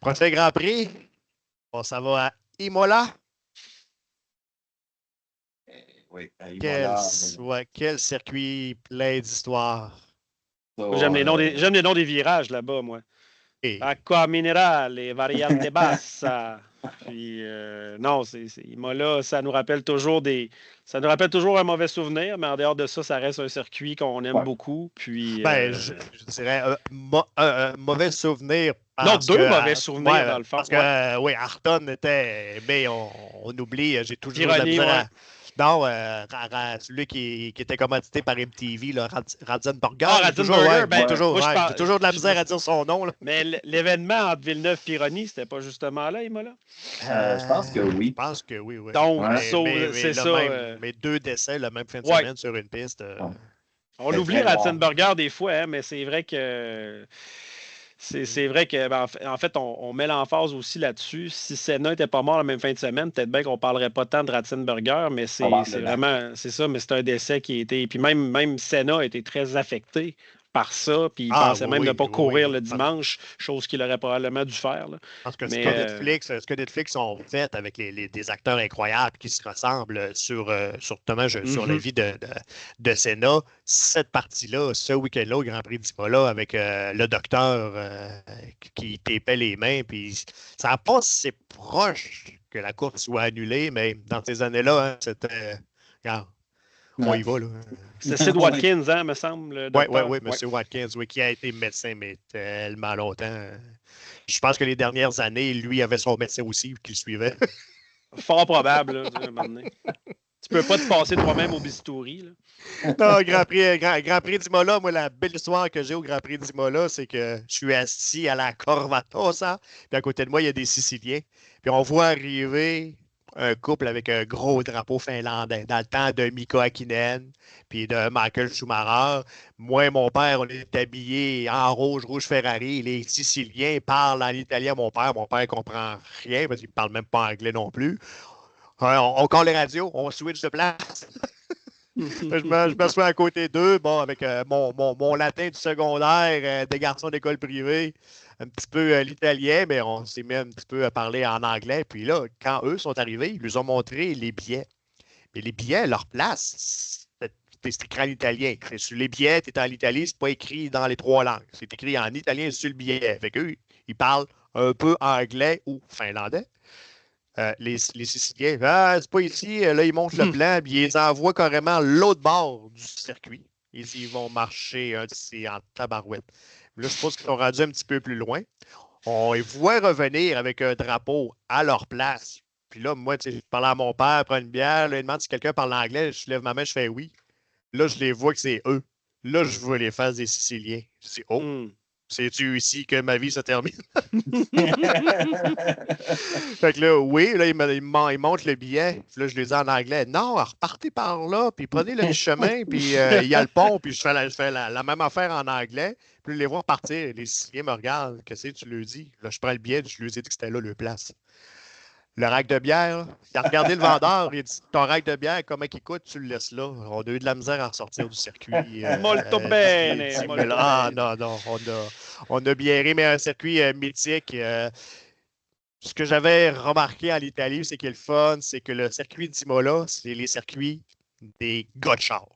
Prochain Grand Prix, ça va à Imola. Oui, à Imola. Quel circuit plein d'histoires. J'aime les noms des virages là-bas, moi. Acqua minerale, variante bassa. Puis, non, Imola, ça nous rappelle toujours un mauvais souvenir, mais en dehors de ça, ça reste un circuit qu'on aime beaucoup. Puis, je dirais un mauvais souvenir. Non, deux mauvais souvenirs, dans le fond. Parce que, oui, Ayrton était. Mais on oublie, j'ai toujours Ironie, de la misère. Non, celui qui était commandité par MTV, Ratzenberger. J'ai toujours de la misère à dire son nom. Là. Mais l'événement entre Villeneuve et Pironi, c'était pas justement là, Imola? Je pense que oui. Je pense que oui. Donc, c'est ça. Mais 2 décès la même fin de semaine sur une piste. On l'oublie, Ratzenberger, des fois, hein, mais c'est vrai que. C'est vrai que en fait, on met l'emphase aussi là-dessus. Si Senna n'était pas mort la même fin de semaine, peut-être bien qu'on ne parlerait pas tant de Ratzenberger, mais c'est vraiment. C'est ça, mais c'est un décès qui a été. Puis même Senna a été très affecté par ça, puis il pensait même ne pas courir le dimanche, chose qu'il aurait probablement dû faire. Là. Parce que ce que Netflix ont fait avec des acteurs incroyables qui se ressemblent sur la vie de Senna, cette partie-là, ce week-end-là au Grand Prix d'Imola avec le docteur qui tapait les mains, puis ça n'a pas si proche que la course soit annulée, mais dans ces années-là, hein, c'était... On y va, là. C'est Sid Watkins, hein, me semble. Oui, M. Watkins, qui a été médecin, mais tellement longtemps. Je pense que les dernières années, lui avait son médecin aussi qui le suivait. Fort probable, là, à un moment donné. Tu peux pas te passer toi-même au bistouri, là. Non, Grand Prix d'Imola, moi, la belle histoire que j'ai au Grand Prix d'Imola, c'est que je suis assis à la Corvatosa, puis à côté de moi, il y a des Siciliens. Puis on voit arriver un couple avec un gros drapeau finlandais dans le temps de Mika Hakkinen puis de Michael Schumacher. Moi et mon père, on est habillés en rouge Ferrari. Les Siciliens parlent en italien à mon père. Mon père ne comprend rien parce qu'il ne parle même pas anglais non plus. On colle les radios, on switch de place. Je m'assois à côté d'eux, avec mon latin du secondaire, des garçons d'école privée, un petit peu l'italien, mais on s'est mis un petit peu à parler en anglais. Puis là, quand eux sont arrivés, ils nous ont montré les billets. Mais les billets, leur place, c'est écrit en italien. Sur les billets, tu es en Italie, c'est pas écrit dans les 3 langues. C'est écrit en italien sur le billet. Fait qu'eux, ils parlent un peu anglais ou finlandais. Les Siciliens, c'est pas ici. Là, ils montent le plan, puis ils les envoient carrément l'autre bord du circuit. Ils vont marcher en tabarouette. Là, je pense qu'ils sont rendus un petit peu plus loin. On les voit revenir avec un drapeau à leur place. Puis là, moi, je parle à mon père, prends une bière. Là, il demande si quelqu'un parle anglais. Je lève ma main, je fais oui. Là, je les vois que c'est eux. Là, je vois les faces des Siciliens. Je dis, oh, c'est-tu ici que ma vie se termine? Fait que là, oui, là, il montre le billet. Puis là, je lui dis en anglais, non, repartez par là, puis prenez le petit chemin, puis il y a le pont, puis je fais la même affaire en anglais. Puis je les vois partir. Les Siciliens me regardent. Qu'est-ce que tu leur dis? Là, je prends le billet, je lui ai dit que c'était là, le place. Le rack de bière, il a regardé le vendeur, il a dit, ton rack de bière, comment il coûte, tu le laisses là. On a eu de la misère à ressortir du circuit. Molto bene, molto bene. Non, on a bien ri, mais un circuit mythique. Ce que j'avais remarqué en Italie, c'est qu'il est le fun, c'est que le circuit d'Imola, c'est les circuits des gars de char,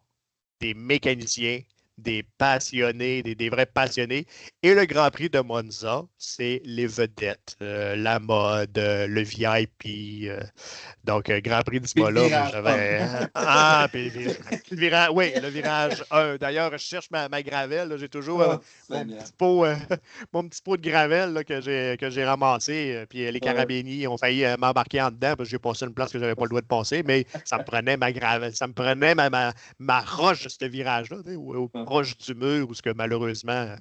des mécaniciens, des passionnés, des vrais passionnés. Et le Grand Prix de Monza, c'est les vedettes, la mode, le VIP. Donc, Grand Prix d'Imola, j'avais. Le virage 1. D'ailleurs, je cherche ma gravelle. Là, j'ai toujours mon petit pot de gravelle là, que j'ai ramassé. Puis les carabiniers ont failli m'embarquer en dedans parce que j'ai passé une place que je n'avais pas le droit de passer. Mais ça me prenait ma gravelle. Ça me prenait ma roche de ce virage-là, proche du mur où ce que malheureusement.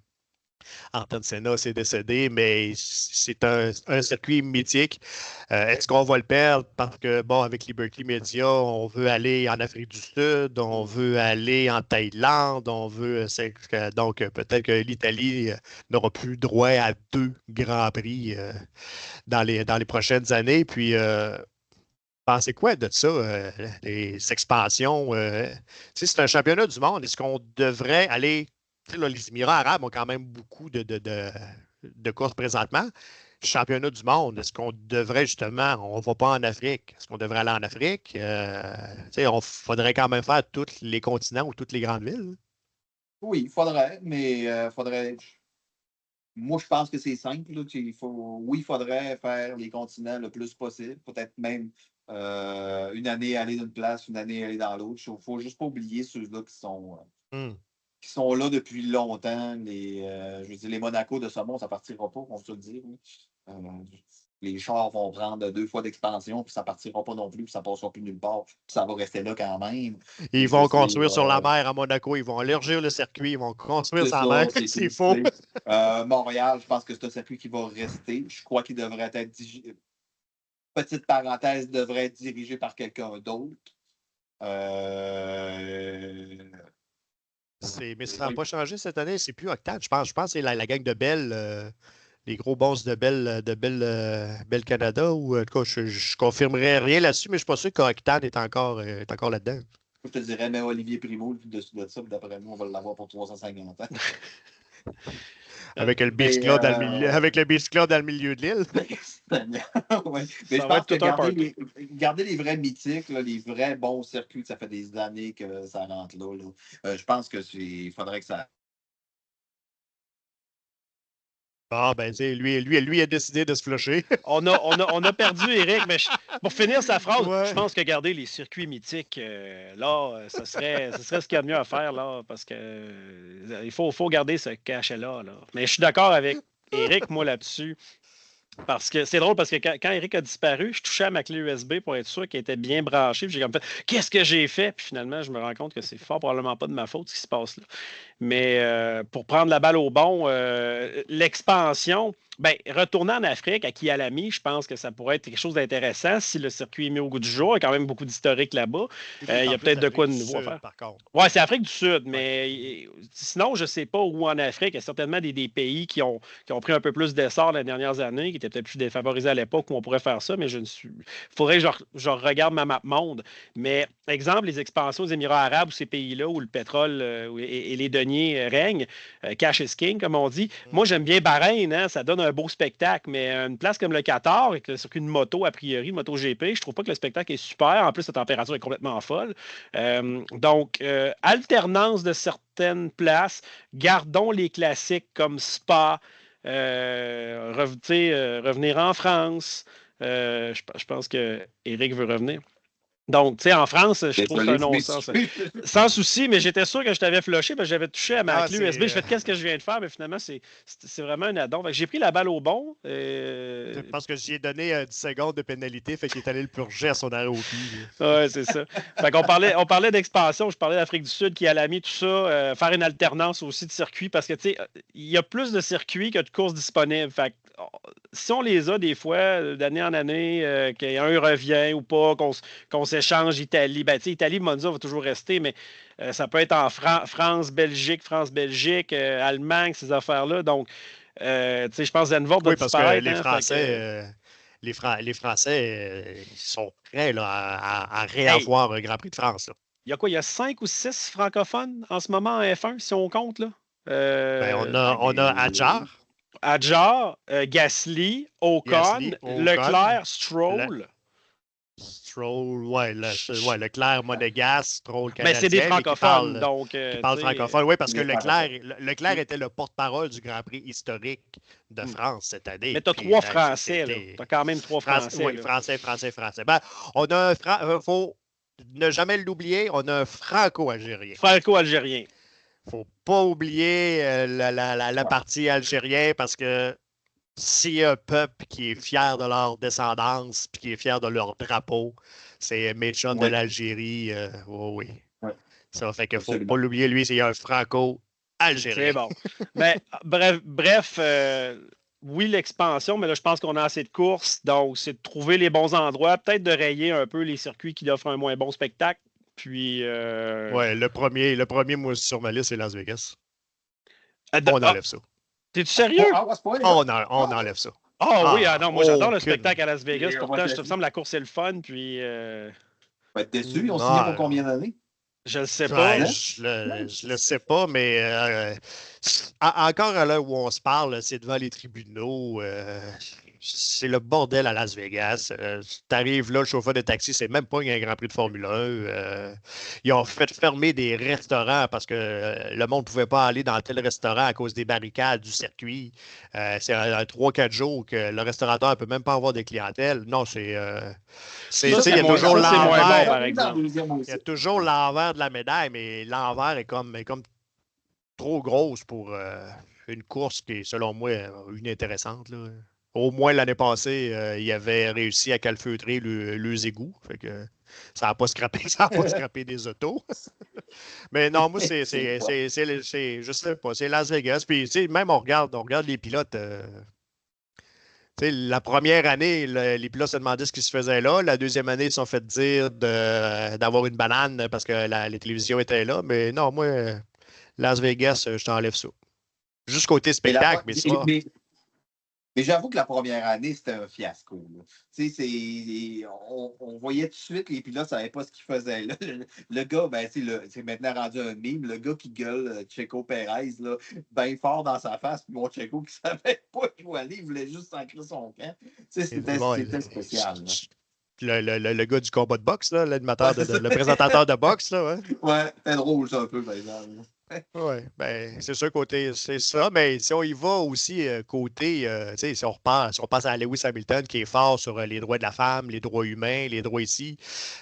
Ayrton Senna s'est décédé, mais c'est un circuit mythique. Est-ce qu'on va le perdre? Parce que, bon, avec Liberty Media, on veut aller en Afrique du Sud, on veut aller en Thaïlande, donc peut-être que l'Italie n'aura plus droit à 2 Grands Prix dans les prochaines années. Puis, pensez quoi de ça, les expansions? C'est un championnat du monde. Est-ce qu'on devrait aller... Là, les Émirats arabes ont quand même beaucoup de courses présentement. Championnat du monde, est-ce qu'on devrait justement, on ne va pas en Afrique, est-ce qu'on devrait aller en Afrique? Il faudrait quand même faire tous les continents ou toutes les grandes villes. Oui, il faudrait, mais moi, je pense que c'est simple. Là, il faudrait faire les continents le plus possible. Peut-être même une année aller d'une place, une année aller dans l'autre. Il ne faut juste pas oublier ceux-là qui sont là depuis longtemps. Je veux dire, les Monaco de ce monde, ça ne partira pas, on se le dire. Les chars vont prendre 2 fois d'expansion, puis ça ne partira pas non plus, puis ça ne passera plus nulle part, puis ça va rester là quand même. Ils vont construire sur la mer à Monaco, ils vont élargir le circuit, ils vont construire sur la mer, s'il faut. Montréal, je pense que c'est un circuit qui va rester. Je crois qu'il devrait être, petite parenthèse, devrait être dirigé par quelqu'un d'autre. Mais ça n'a pas changé cette année, c'est plus Octane. Je pense que c'est la gang de Bell, les gros boss de Bell Canada. Ou, en tout cas, je ne confirmerai rien là-dessus, mais je ne suis pas sûr qu'Octane est encore là-dedans. Je te dirais, mais Olivier Primo, dessus de ça, d'après nous, on va l'avoir pour 350 ans. Avec le Beach Club dans le milieu de l'île. Ouais. Mais je pense que garder les vrais mythiques, là, les vrais bons circuits, ça fait des années que ça rentre là. Je pense qu'il faudrait que ça. Ah, ben, tu sais, lui a décidé de se flusher. On a perdu Éric, mais pour finir sa phrase, je pense que garder les circuits mythiques, là, ce serait ce qu'il y a de mieux à faire, là, parce que il faut garder ce cachet-là. Là. Mais je suis d'accord avec Éric, moi, là-dessus. Parce que c'est drôle parce que quand Éric a disparu, je touchais à ma clé USB pour être sûr qu'elle était bien branchée. Puis j'ai comme fait qu'est-ce que j'ai fait? Puis finalement, je me rends compte que c'est fort probablement pas de ma faute ce qui se passe là. Mais pour prendre la balle au bon, l'expansion, retourner en Afrique à Kialami, je pense que ça pourrait être quelque chose d'intéressant si le circuit est mis au goût du jour. Il y a quand même beaucoup d'historique là-bas. Il y a peut-être de quoi de nouveau à faire. Oui, c'est Afrique du Sud, mais sinon, je ne sais pas où en Afrique. Il y a certainement des pays qui ont pris un peu plus d'essor les dernières années, qui étaient peut-être plus défavorisés à l'époque où on pourrait faire ça, mais il faudrait que je regarde ma map monde. Mais, exemple, les expansions aux Émirats arabes ou ces pays-là où le pétrole et les deniers règnent, cash is king, comme on dit. Moi, j'aime bien Bahreïn, hein, ça donne un beau spectacle, mais une place comme le Qatar, avec le circuit de moto, a priori, de MotoGP, je trouve pas que le spectacle est super. En plus, la température est complètement folle. Donc, alternance de certaines places. Gardons les classiques comme Spa, revenir en France. Je pense que Éric veut revenir. Donc, tu sais, en France, je trouve ça un non-sens. Sans souci, mais j'étais sûr que je t'avais flushé, parce que j'avais touché à ma clé USB. Je fais qu'est-ce que je viens de faire, mais finalement, c'est vraiment un addon. J'ai pris la balle au bon. Parce que j'y ai donné 10 secondes de pénalité, fait qu'il est allé le purger à son arrêt au pied. Oui, c'est ça. Fait qu'on parlait d'expansion, je parlais d'Afrique du Sud qui a mis tout ça, faire une alternance aussi de circuits, parce que, tu sais, il y a plus de circuits que de courses disponibles. Fait que, si on les a des fois, d'année en année, qu'un revient ou pas, qu'on s'échange Italie. Ben, tu sais, Italie, Monza va toujours rester, mais ça peut être en France, Belgique, Allemagne, ces affaires-là. Donc, tu sais, je pense que Zandvoort va disparaître. Oui, parce que les Français ils sont prêts là, à réavoir un Grand Prix de France. Là. Il y a quoi? Il y a 5 ou 6 francophones en ce moment en F1, si on compte, là? On a Adjar. Adjar, Gasly, Ocon, Leclerc, Stroll. Stroll, Leclerc, Monégasque, Stroll, Canadien. Mais c'est des francophones, donc... Qui parlent francophone, oui, parce que Leclerc était le porte-parole du Grand Prix historique de France cette année. Mais tu as 3 Français, là. Tu as quand même 3 Français. Oui, Français. Ben, on a faut ne jamais l'oublier, on a un franco-algérien. Franco-algérien. Faut pas oublier la partie algérienne parce que s'il y a un peuple qui est fier de leur descendance et qui est fier de leur drapeau, c'est Méchon de l'Algérie. Oui. Ça fait qu'il ne faut pas l'oublier, lui, c'est un franco-algérien. C'est bon. Mais, bref oui, l'expansion, mais là, je pense qu'on a assez de courses. Donc, c'est de trouver les bons endroits, peut-être de rayer un peu les circuits qui offrent un moins bon spectacle. Puis. Ouais, le premier, moi, sur ma liste, c'est Las Vegas. On enlève ça. T'es-tu sérieux? On enlève ça. Oui, non, moi j'adore le spectacle à Las Vegas. Pourtant, je te semble la course est le fun. Puis. Va être déçu. Ils ont signé pour combien d'années? Je le sais pas. Je le sais pas, mais encore à l'heure où on se parle, c'est devant les tribunaux. C'est le bordel à Las Vegas. Tu arrives là, le chauffeur de taxi, c'est même pas un Grand Prix de Formule 1. Ils ont fait fermer des restaurants parce que le monde ne pouvait pas aller dans tel restaurant à cause des barricades du circuit. C'est 3-4 jours que le restaurateur ne peut même pas avoir de clientèle. Non, il y a toujours l'envers. Il y a toujours l'envers de la médaille, mais l'envers est comme trop grosse pour une course qui est, selon moi, inintéressante. Là. Au moins, l'année passée, il avait réussi à calfeutrer le égouts. Fait que ça n'a pas scrappé des autos. Mais non, moi, je sais pas, c'est Las Vegas. Puis, même on regarde les pilotes. La première année, les pilotes se demandaient ce qui se faisait là. La deuxième année, ils se sont fait dire d'avoir une banane parce que les télévisions étaient là. Mais non, moi, Las Vegas, je t'enlève ça. Juste côté spectacle, mais ça... Mais j'avoue que la première année, c'était un fiasco. On voyait tout de suite, les pilotes ne savaient pas ce qu'ils faisaient. Là. Le gars, c'est maintenant rendu un mime. Le gars qui gueule Checo Pérez, bien fort dans sa face, puis mon Checo qui ne savait pas où aller, il voulait juste s'ancrer son camp. C'était spécial. Le gars du combat de boxe, l'animateur, le présentateur de boxe. Ouais, c'est drôle, ça, un peu, par exemple. Oui, ben, c'est sûr, c'est ça, mais si on y va aussi côté, si on passe à Lewis Hamilton qui est fort sur les droits de la femme, les droits humains, les droits ici,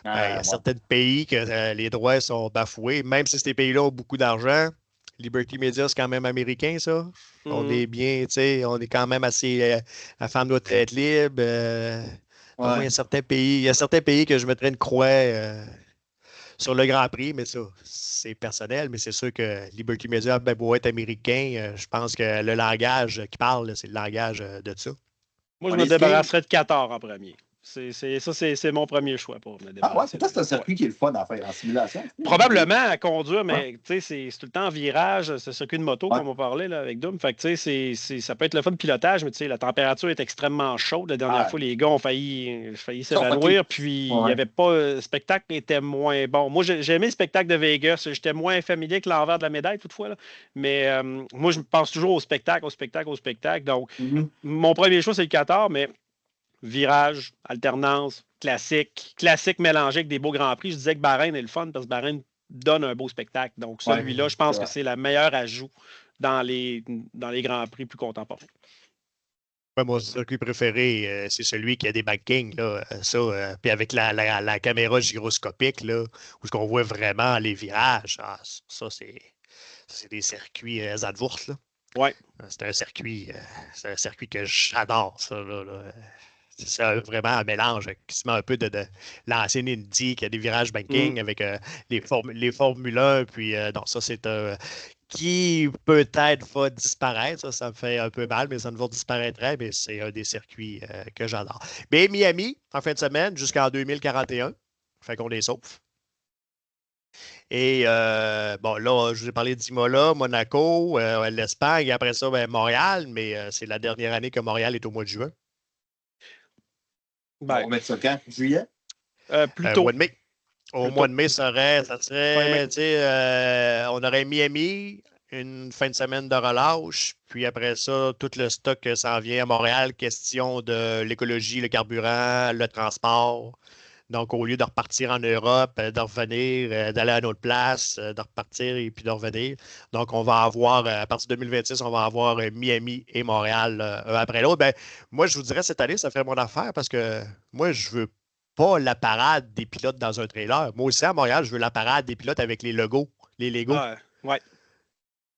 il y a certains pays que les droits sont bafoués, même si ces pays-là ont beaucoup d'argent. Liberty Media, c'est quand même américain, ça. On est bien, on est quand même assez. La femme doit être libre. Il y a certains pays que je mettrais une croix sur le Grand Prix, mais ça, c'est personnel, mais c'est sûr que Liberty Media, beau être américain, je pense que le langage qui parle, c'est le langage de ça. Moi, je me débarrasserais de Qatar en premier. C'est mon premier choix pour me débarrasser. C'est un circuit qui est le fun à faire en simulation. Probablement à conduire, mais c'est tout le temps en virage. C'est un circuit de moto, comme on parlait là, avec Doom. Fait que, ça peut être le fun de pilotage, mais la température est extrêmement chaude. La dernière fois, les gars ont failli s'évanouir. Puis, il n'y avait pas. Le spectacle était moins bon. Moi, j'ai aimé le spectacle de Vegas. J'étais moins familier avec l'envers de la médaille, toutefois. Là. Mais moi, je pense toujours au spectacle. Donc, mon premier choix, c'est le Qatar, mais. Virage, alternance, classique mélangé avec des beaux grands prix. Je disais que Bahreïn est le fun parce que Bahreïn donne un beau spectacle. Donc, celui-là, je pense que c'est la meilleure ajout dans les grands prix plus contemporains. Ouais, mon circuit préféré, c'est celui qui a des bankings, là, puis avec la caméra gyroscopique, là, où on voit vraiment les virages. Ah, ça, c'est des circuits Zandvoort, là. Ouais. C'est un circuit que j'adore, ça, là. C'est vraiment un mélange qui se met un peu de l'ancienne Indy qui a des virages banking avec les Formule 1. Puis, non, ça, c'est un qui peut-être va disparaître. Ça me fait un peu mal, mais ça ne va disparaîtrait. Mais c'est un des circuits que j'adore. Mais Miami, en fin de semaine, jusqu'en 2041. Fait qu'on est sauf. Et bon, là, je vous ai parlé d'Imola, Monaco, l'Espagne, et après ça, Montréal, mais c'est la dernière année que Montréal est au mois de juin. On va mettre ça quand? Juillet? Plutôt. Mois de mai. Au mois de mai, ça serait, tu sais, on aurait Miami, une fin de semaine de relâche, puis après ça, tout le stock s'en vient à Montréal, question de l'écologie, le carburant, le transport. Donc, au lieu de repartir en Europe, de revenir, d'aller à une autre place, de repartir et puis de revenir. Donc, on va avoir, à partir de 2026, on va avoir Miami et Montréal un après l'autre. Ben, moi, je vous dirais, cette année, ça fait mon affaire parce que moi, je veux pas la parade des pilotes dans un trailer. Moi aussi, à Montréal, je veux la parade des pilotes avec les logos, les Legos. Ouais.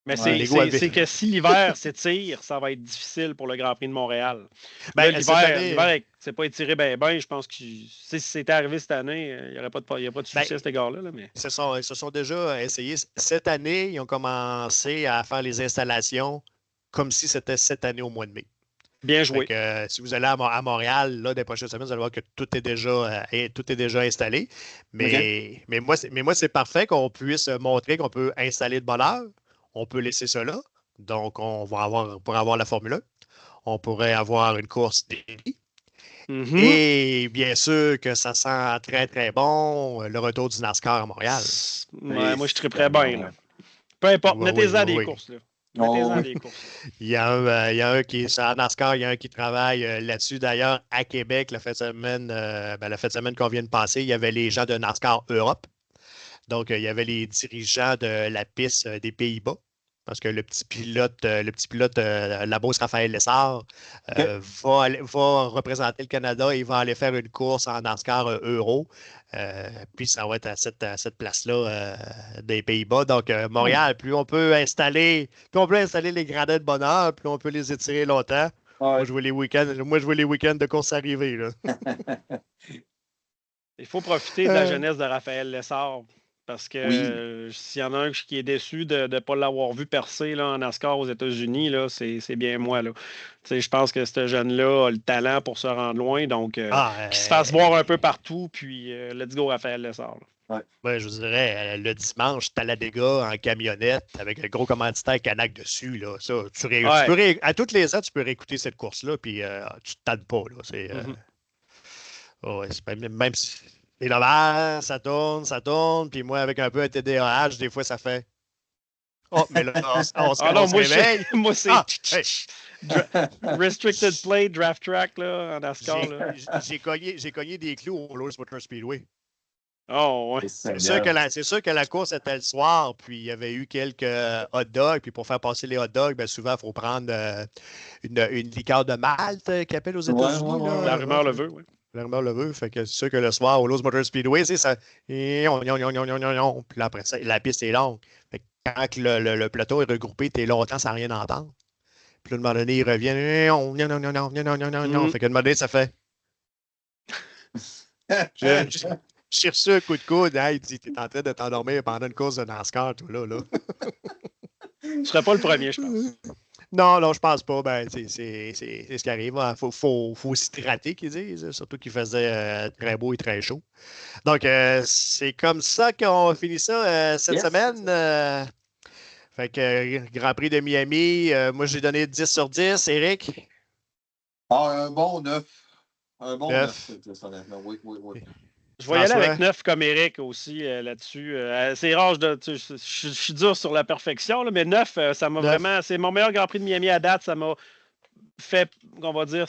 Mais c'est que si l'hiver s'étire, ça va être difficile pour le Grand Prix de Montréal. Ben, l'hiver, c'est pas étiré bien. Je pense que si c'était arrivé cette année, il n'y aurait pas de souci à cet égard-là. Mais... Ils se sont déjà essayés. Cette année, ils ont commencé à faire les installations comme si c'était cette année au mois de mai. Bien joué. Si vous allez à Montréal, là, des prochaines semaines, vous allez voir que tout est déjà installé. Mais moi, c'est parfait qu'on puisse montrer qu'on peut installer de bonne heure. On peut laisser cela. Donc, on pourrait avoir la Formule 1. On pourrait avoir une course daily. Et bien sûr que ça sent très, très bon, le retour du NASCAR à Montréal. Ouais, moi, je suis très bien. Là. Peu importe, mettez-en des courses. Là. Mettez-en des courses. Il y a un qui est à NASCAR, il y a un qui travaille là-dessus. D'ailleurs, à Québec, la fin de semaine qu'on vient de passer, il y avait les gens de NASCAR Europe. Donc, il y avait les dirigeants de la piste des Pays-Bas. Parce que le petit pilote Labos Raphaël Lessard va représenter le Canada et il va aller faire une course en NASCAR Euro. Puis ça va être à cette place-là des Pays-Bas. Donc, Montréal, plus on peut installer les gradins de bonheur, plus on peut les étirer longtemps. Ouais. Moi, je vois les week-ends de course arriver. Là. Il faut profiter de la jeunesse de Raphaël Lessard. Parce que s'il y en a un qui est déçu de ne pas l'avoir vu percer là, en NASCAR aux États-Unis, là, c'est bien moi. Je pense que ce jeune-là a le talent pour se rendre loin. Donc, qu'il se fasse voir un peu partout. Puis, let's go, Raphaël Lessard. Ouais, je vous dirais, le dimanche, Talladega en camionnette avec le gros commanditaire Canac dessus. Là, ça, à toutes les ans, tu peux réécouter cette course-là. Puis, tu ne te tannes pas. Là, c'est même si. Et là, ça tourne, puis moi, avec un peu un TDAH, des fois, ça fait. Oh, mais là, on se réveille. Moi, c'est Restricted Play, Draft Track, là, en NASCAR. J'ai cogné des clous au Lowe's Motor Speedway. Oh, ouais. C'est sûr que la course était le soir, puis il y avait eu quelques hot dogs, puis pour faire passer les hot dogs, souvent, il faut prendre une liqueur de Malte qu'ils appellent aux États-Unis. La rumeur le veut, oui. La rumeur le veut. Fait que c'est sûr que le soir, au Lowe's Motor Speedway, c'est ça. Puis là, après ça, la piste est longue. Fait que quand le plateau est regroupé, t'es longtemps sans rien entendre. Puis là, à un moment donné, il revient. Fait qu'à un moment donné, ça fait. J'ai reçu un coup de coude. Hey, il dit, t'es en train de t'endormir pendant une course de NASCAR, toi, là. Tu serais pas le premier, je pense. Non, je pense pas. C'est ce qui arrive. Il faut s'hydrater, qu'ils disent. Surtout qu'il faisait très beau et très chaud. Donc, c'est comme ça qu'on finit ça cette semaine. Fait que Grand Prix de Miami, moi, j'ai donné 10 sur 10. Éric? Un bon 9. Un bon 9. Oui. Je vais y aller avec 9 comme Éric aussi là-dessus. C'est rare, je suis dur sur la perfection, là, mais 9, ça m'a vraiment. C'est mon meilleur Grand Prix de Miami à date. Ça m'a fait, on va dire,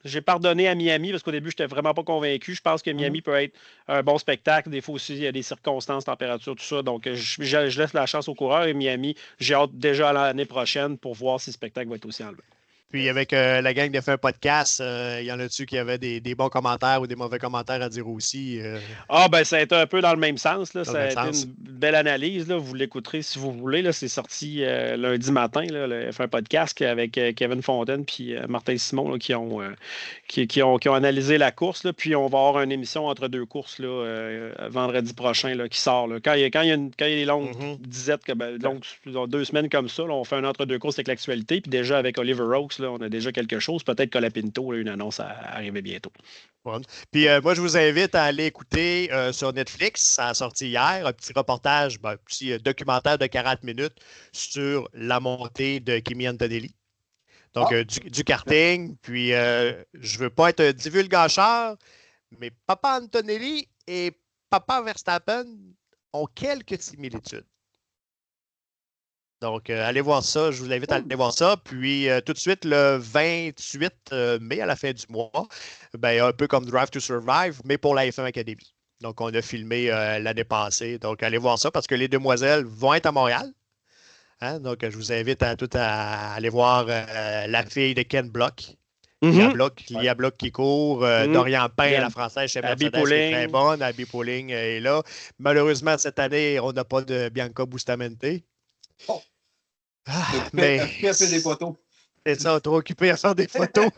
j'ai pardonné à Miami parce qu'au début, je n'étais vraiment pas convaincu. Je pense que Miami peut être un bon spectacle. Des fois aussi, il y a des circonstances, température, tout ça. Donc, je laisse la chance aux coureurs et Miami, j'ai hâte déjà à l'année prochaine pour voir si le spectacle va être aussi enlevé. Puis avec la gang de fait un podcast, il y en a-tu qui avaient des bons commentaires ou des mauvais commentaires à dire aussi? Ça a été un peu dans le même sens. Là. Ça a été sens. une belle analyse. Là. Vous l'écouterez si vous voulez. Là. C'est sorti lundi matin. Là. Le fait un podcast avec Kevin Fontaine et Martin Simon là, qui ont analysé la course. Là. Puis on va avoir une émission entre deux courses là, vendredi prochain là, qui sort. Là. Quand il y a des longues disettes, longues 2 semaines comme ça, là, on fait un entre deux courses avec l'actualité. Puis déjà avec Oliver Oaks, là, on a déjà quelque chose. Peut-être que la Pinto, là, une annonce à arriver bientôt. Bon. Puis moi, je vous invite à aller écouter sur Netflix, ça a sorti hier, un petit reportage, un petit documentaire de 40 minutes sur la montée de Kimi Antonelli. Donc, du karting. Puis, je ne veux pas être un divulgateur, mais Papa Antonelli et Papa Verstappen ont quelques similitudes. Donc, allez voir ça. Je vous invite à aller voir ça. Puis, tout de suite, le 28 mai, à la fin du mois, un peu comme Drive to Survive, mais pour la F1 Academy. Donc, on a filmé l'année passée. Donc, allez voir ça parce que les demoiselles vont être à Montréal. Hein? Donc, je vous invite à aller voir la fille de Ken Block. Lia Block qui court. Dorian Pain, la française chez Mercedes, qui est très bonne. Abby Pauling est là. Malheureusement, cette année, on n'a pas de Bianca Bustamante. Oh. Mais à faire des photos. C'est ça, trop occupé à faire des photos.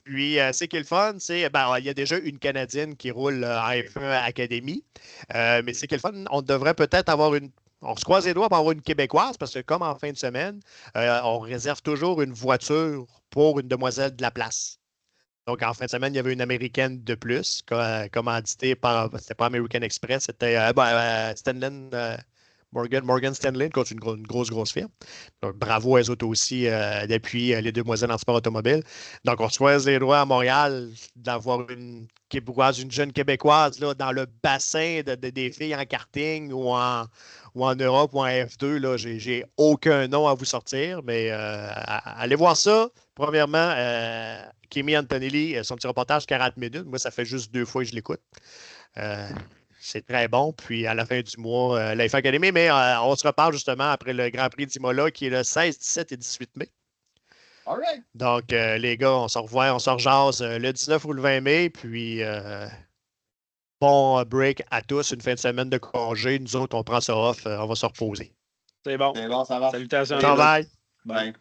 Puis, c'est qui est le fun, c'est il y a déjà une Canadienne qui roule en F1 Academy. Mais c'est qui est le fun, on devrait peut-être avoir on se croise les doigts pour avoir une Québécoise parce que comme en fin de semaine, on réserve toujours une voiture pour une demoiselle de la place. Donc, en fin de semaine, il y avait une Américaine de plus, commanditée par, c'était pas American Express, c'était Stanley. Morgan Stanley, qui est une grosse firme. Donc, bravo à eux autres aussi d'appuyer les demoiselles en sport automobile. Donc, on se croise les doigts à Montréal d'avoir une jeune Québécoise là, dans le bassin des filles en karting ou en Europe ou en F2. Là, j'ai aucun nom à vous sortir, mais allez voir ça. Premièrement, Kimi Antonelli, son petit reportage 40 minutes. Moi, ça fait juste 2 fois que je l'écoute. C'est très bon. Puis à la fin du mois, la F1 Academy, mais on se reparle justement après le Grand Prix d'Imola qui est le 16, 17 et 18 mai. All right. Donc, les gars, on se revoit, on se rejase le 19 ou le 20 mai. Puis, bon break à tous, une fin de semaine de congé. Nous autres, on prend ça off, on va se reposer. C'est bon. C'est bon, ça va. Salutations. Bye. Bye.